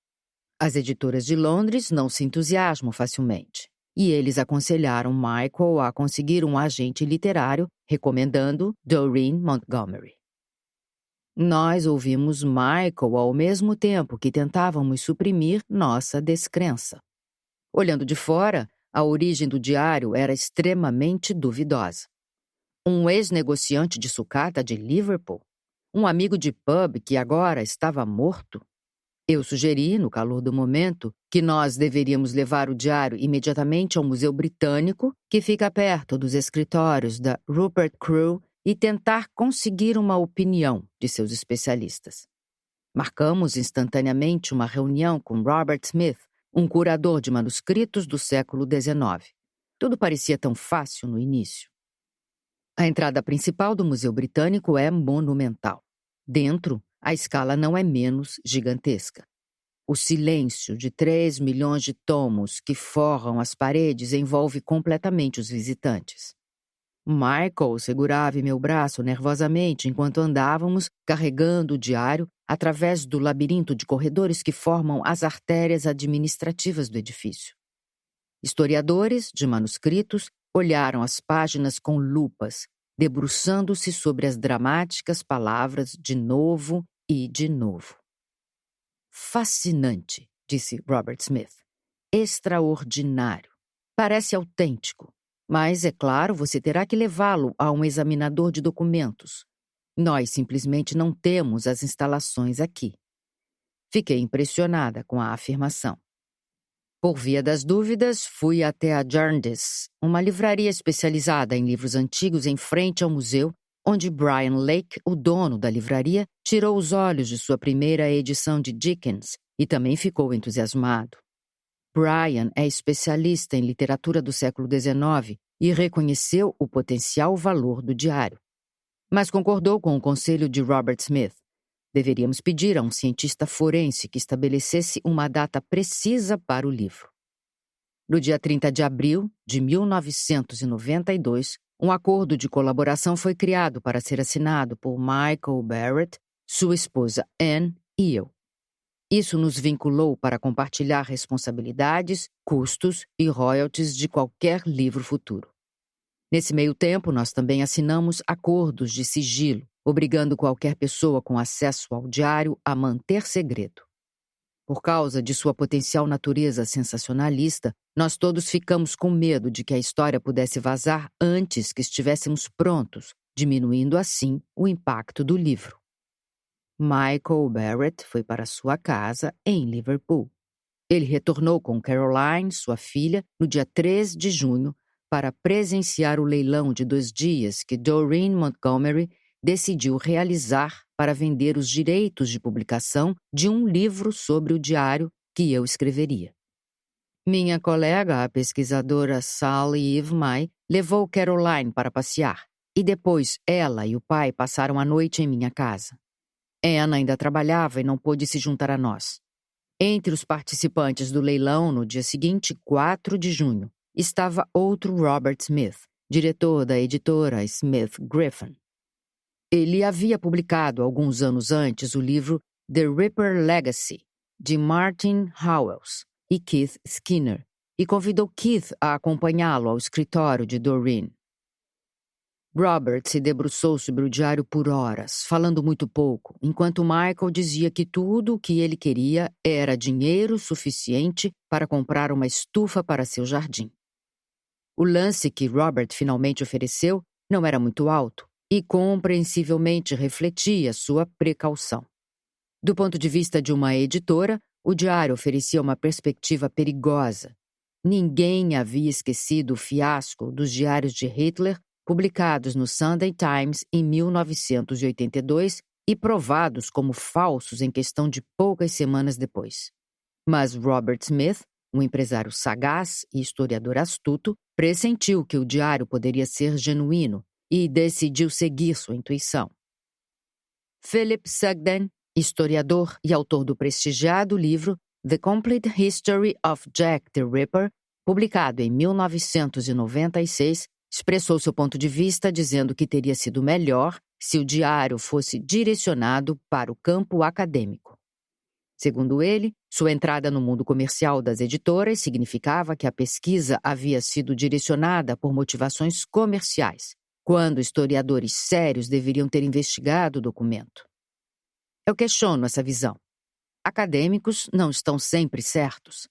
As editoras de Londres não se entusiasmam facilmente, e eles aconselharam Michael a conseguir um agente literário, recomendando Doreen Montgomery. Nós ouvimos Michael ao mesmo tempo que tentávamos suprimir nossa descrença. Olhando de fora, a origem do diário era extremamente duvidosa. Um ex-negociante de sucata de Liverpool? Um amigo de pub que agora estava morto? Eu sugeri, no calor do momento, que nós deveríamos levar o diário imediatamente ao Museu Britânico, que fica perto dos escritórios da Rupert Crewe, e tentar conseguir uma opinião de seus especialistas. Marcamos instantaneamente uma reunião com Robert Smith, um curador de manuscritos do século XIX. Tudo parecia tão fácil no início. A entrada principal do Museu Britânico é monumental. Dentro, a escala não é menos gigantesca. O silêncio de 3 milhões de tomos que forram as paredes envolve completamente os visitantes. Michael segurava em meu braço nervosamente enquanto andávamos carregando o diário através do labirinto de corredores que formam as artérias administrativas do edifício. Historiadores de manuscritos olharam as páginas com lupas, debruçando-se sobre as dramáticas palavras de novo e de novo. Fascinante, disse Robert Smith. Extraordinário. Parece autêntico. Mas, é claro, você terá que levá-lo a um examinador de documentos. Nós simplesmente não temos as instalações aqui. Fiquei impressionada com a afirmação. Por via das dúvidas, fui até a Jarndyce, uma livraria especializada em livros antigos em frente ao museu, onde Brian Lake, o dono da livraria, tirou os olhos de sua primeira edição de Dickens e também ficou entusiasmado. Brian é especialista em literatura do século XIX e reconheceu o potencial valor do diário. Mas concordou com o conselho de Robert Smith. Deveríamos pedir a um cientista forense que estabelecesse uma data precisa para o livro. No dia 30 de abril de 1992, um acordo de colaboração foi criado para ser assinado por Michael Barrett, sua esposa Anne e eu. Isso nos vinculou para compartilhar responsabilidades, custos e royalties de qualquer livro futuro. Nesse meio tempo, nós também assinamos acordos de sigilo, obrigando qualquer pessoa com acesso ao diário a manter segredo. Por causa de sua potencial natureza sensacionalista, nós todos ficamos com medo de que a história pudesse vazar antes que estivéssemos prontos, diminuindo assim o impacto do livro. Michael Barrett foi para sua casa em Liverpool. Ele retornou com Caroline, sua filha, no dia 3 de junho, para presenciar o leilão de 2 dias que Doreen Montgomery decidiu realizar para vender os direitos de publicação de um livro sobre o diário que eu escreveria. Minha colega, a pesquisadora Sally Eve Mai, levou Caroline para passear, e depois ela e o pai passaram a noite em minha casa. Anna ainda trabalhava e não pôde se juntar a nós. Entre os participantes do leilão, no dia seguinte, 4 de junho, estava outro Robert Smith, diretor da editora Smith Griffin. Ele havia publicado alguns anos antes o livro The Ripper Legacy, de Martin Howells e Keith Skinner, e convidou Keith a acompanhá-lo ao escritório de Doreen. Robert se debruçou sobre o diário por horas, falando muito pouco, enquanto Michael dizia que tudo o que ele queria era dinheiro suficiente para comprar uma estufa para seu jardim. O lance que Robert finalmente ofereceu não era muito alto e compreensivelmente refletia sua precaução. Do ponto de vista de uma editora, o diário oferecia uma perspectiva perigosa. Ninguém havia esquecido o fiasco dos diários de Hitler publicados no Sunday Times em 1982 e provados como falsos em questão de poucas semanas depois. Mas Robert Smith, um empresário sagaz e historiador astuto, pressentiu que o diário poderia ser genuíno e decidiu seguir sua intuição. Philip Sugden, historiador e autor do prestigiado livro The Complete History of Jack the Ripper, publicado em 1996, expressou seu ponto de vista dizendo que teria sido melhor se o diário fosse direcionado para o campo acadêmico. Segundo ele, sua entrada no mundo comercial das editoras significava que a pesquisa havia sido direcionada por motivações comerciais, quando historiadores sérios deveriam ter investigado o documento. Eu questiono essa visão. Acadêmicos não estão sempre certos.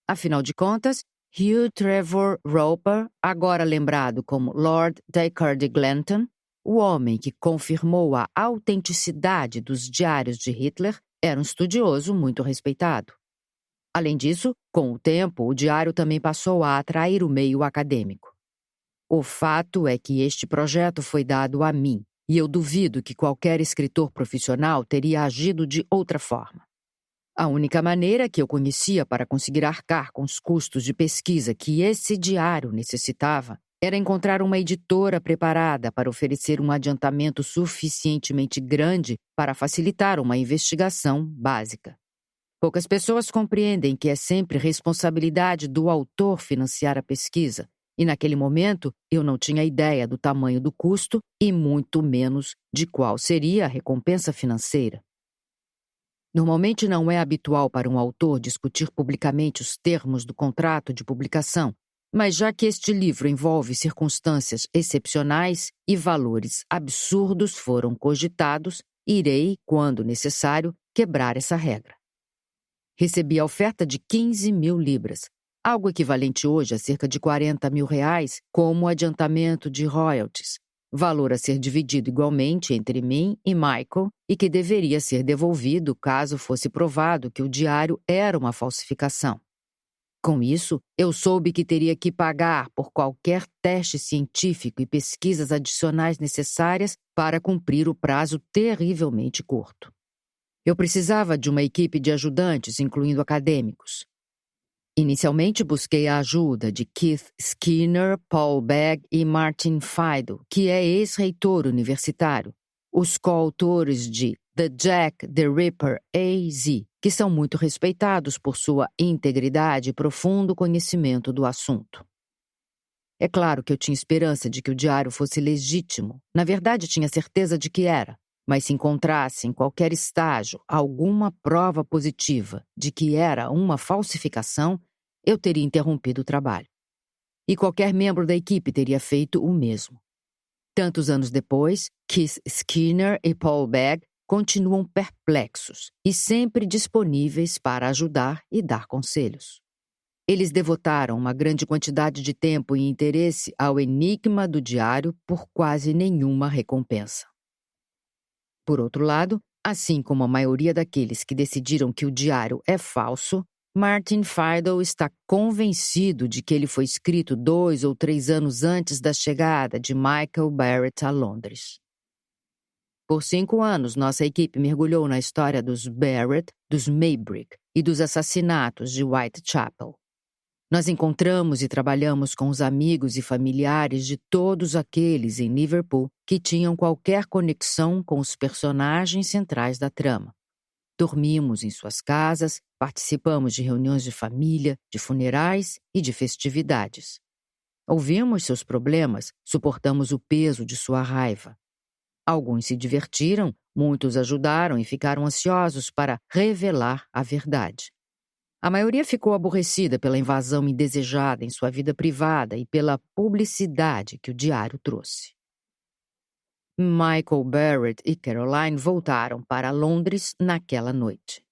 Afinal de contas, Hugh Trevor Roper, agora lembrado como Lord Dacre de Glanton, o homem que confirmou a autenticidade dos diários de Hitler, era um estudioso muito respeitado. Além disso, com o tempo, o diário também passou a atrair o meio acadêmico. O fato é que este projeto foi dado a mim, e eu duvido que qualquer escritor profissional teria agido de outra forma. A única maneira que eu conhecia para conseguir arcar com os custos de pesquisa que esse diário necessitava era encontrar uma editora preparada para oferecer um adiantamento suficientemente grande para facilitar uma investigação básica. Poucas pessoas compreendem que é sempre responsabilidade do autor financiar a pesquisa, e naquele momento eu não tinha ideia do tamanho do custo e muito menos de qual seria a recompensa financeira. Normalmente não é habitual para um autor discutir publicamente os termos do contrato de publicação, mas já que este livro envolve circunstâncias excepcionais e valores absurdos foram cogitados, irei, quando necessário, quebrar essa regra. Recebi a oferta de 15 mil libras, algo equivalente hoje a cerca de 40 mil reais, como adiantamento de royalties, valor a ser dividido igualmente entre mim e Michael e que deveria ser devolvido caso fosse provado que o diário era uma falsificação. Com isso, eu soube que teria que pagar por qualquer teste científico e pesquisas adicionais necessárias para cumprir o prazo terrivelmente curto. Eu precisava de uma equipe de ajudantes, incluindo acadêmicos. Inicialmente busquei a ajuda de Keith Skinner, Paul Begg e Martin Fido, que é ex-reitor universitário, os coautores de The Jack the Ripper A.Z., que são muito respeitados por sua integridade e profundo conhecimento do assunto. É claro que eu tinha esperança de que o diário fosse legítimo, na verdade tinha certeza de que era, mas se encontrasse em qualquer estágio alguma prova positiva de que era uma falsificação, eu teria interrompido o trabalho. E qualquer membro da equipe teria feito o mesmo. Tantos anos depois, Keith Skinner e Paul Begg continuam perplexos e sempre disponíveis para ajudar e dar conselhos. Eles devotaram uma grande quantidade de tempo e interesse ao enigma do diário por quase nenhuma recompensa. Por outro lado, assim como a maioria daqueles que decidiram que o diário é falso, Martin Fido está convencido de que ele foi escrito 2 ou 3 anos antes da chegada de Michael Barrett a Londres. Por 5 anos, nossa equipe mergulhou na história dos Barrett, dos Maybrick e dos assassinatos de Whitechapel. Nós encontramos e trabalhamos com os amigos e familiares de todos aqueles em Liverpool que tinham qualquer conexão com os personagens centrais da trama. Dormimos em suas casas, participamos de reuniões de família, de funerais e de festividades. Ouvimos seus problemas, suportamos o peso de sua raiva. Alguns se divertiram, muitos ajudaram e ficaram ansiosos para revelar a verdade. A maioria ficou aborrecida pela invasão indesejada em sua vida privada e pela publicidade que o diário trouxe. Michael Barrett e Caroline voltaram para Londres naquela noite.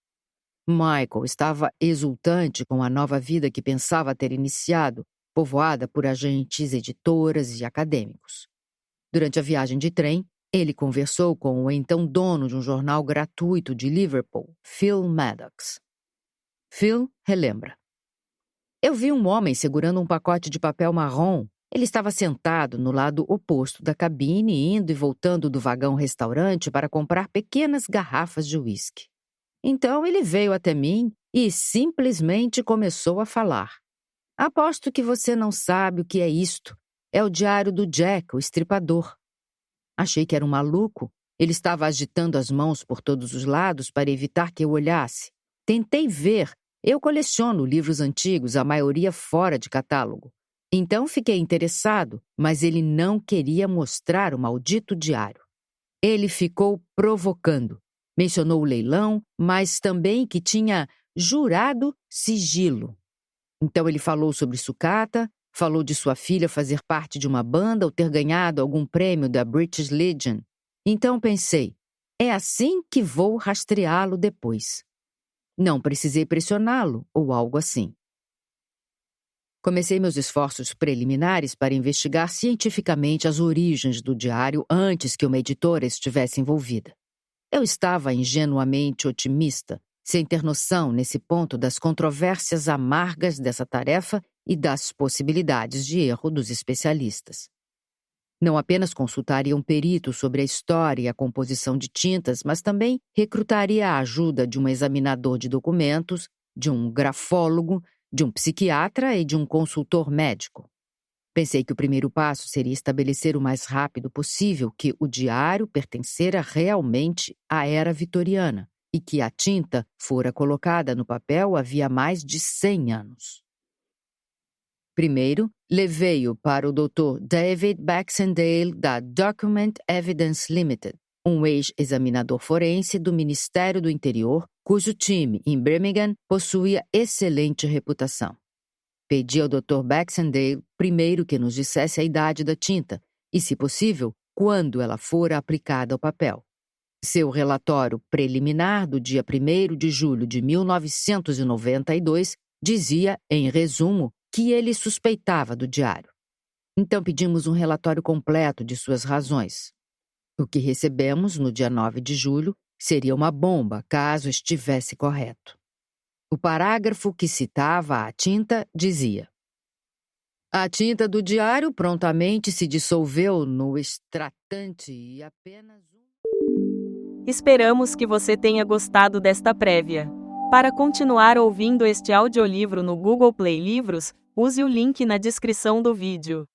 Michael estava exultante com a nova vida que pensava ter iniciado, povoada por agentes, editoras e acadêmicos. Durante a viagem de trem, ele conversou com o então dono de um jornal gratuito de Liverpool, Phil Maddox. Phil relembra. Eu vi um homem segurando um pacote de papel marrom. Ele estava sentado no lado oposto da cabine, indo e voltando do vagão-restaurante para comprar pequenas garrafas de uísque. Então ele veio até mim e simplesmente começou a falar. Aposto que você não sabe o que é isto. É o diário do Jack, o estripador. Achei que era um maluco. Ele estava agitando as mãos por todos os lados para evitar que eu olhasse. Tentei ver. Eu coleciono livros antigos, a maioria fora de catálogo. Então fiquei interessado, mas ele não queria mostrar o maldito diário. Ele ficou provocando. Mencionou o leilão, mas também que tinha jurado sigilo. Então ele falou sobre sucata, falou de sua filha fazer parte de uma banda ou ter ganhado algum prêmio da British Legion. Então pensei, é assim que vou rastreá-lo depois. Não precisei pressioná-lo ou algo assim. Comecei meus esforços preliminares para investigar cientificamente as origens do diário antes que uma editora estivesse envolvida. Eu estava ingenuamente otimista, sem ter noção nesse ponto das controvérsias amargas dessa tarefa e das possibilidades de erro dos especialistas. Não apenas consultaria um perito sobre a história e a composição de tintas, mas também recrutaria a ajuda de um examinador de documentos, de um grafólogo, de um psiquiatra e de um consultor médico. Pensei que o primeiro passo seria estabelecer o mais rápido possível que o diário pertencera realmente à era vitoriana e que a tinta fora colocada no papel havia mais de 100 anos. Primeiro, levei-o para o Dr. David Baxendale da Document Evidence Limited, um ex-examinador forense do Ministério do Interior, cujo time em Birmingham possuía excelente reputação. Pedi ao Dr. Baxendale primeiro que nos dissesse a idade da tinta e, se possível, quando ela fora aplicada ao papel. Seu relatório preliminar do dia 1º de julho de 1992 dizia, em resumo, que ele suspeitava do diário. Então pedimos um relatório completo de suas razões. O que recebemos no dia 9 de julho seria uma bomba, caso estivesse correto. O parágrafo que citava a tinta dizia: a tinta do diário prontamente se dissolveu no extratante e apenas Esperamos que você tenha gostado desta prévia. Para continuar ouvindo este audiolivro no Google Play Livros, use o link na descrição do vídeo.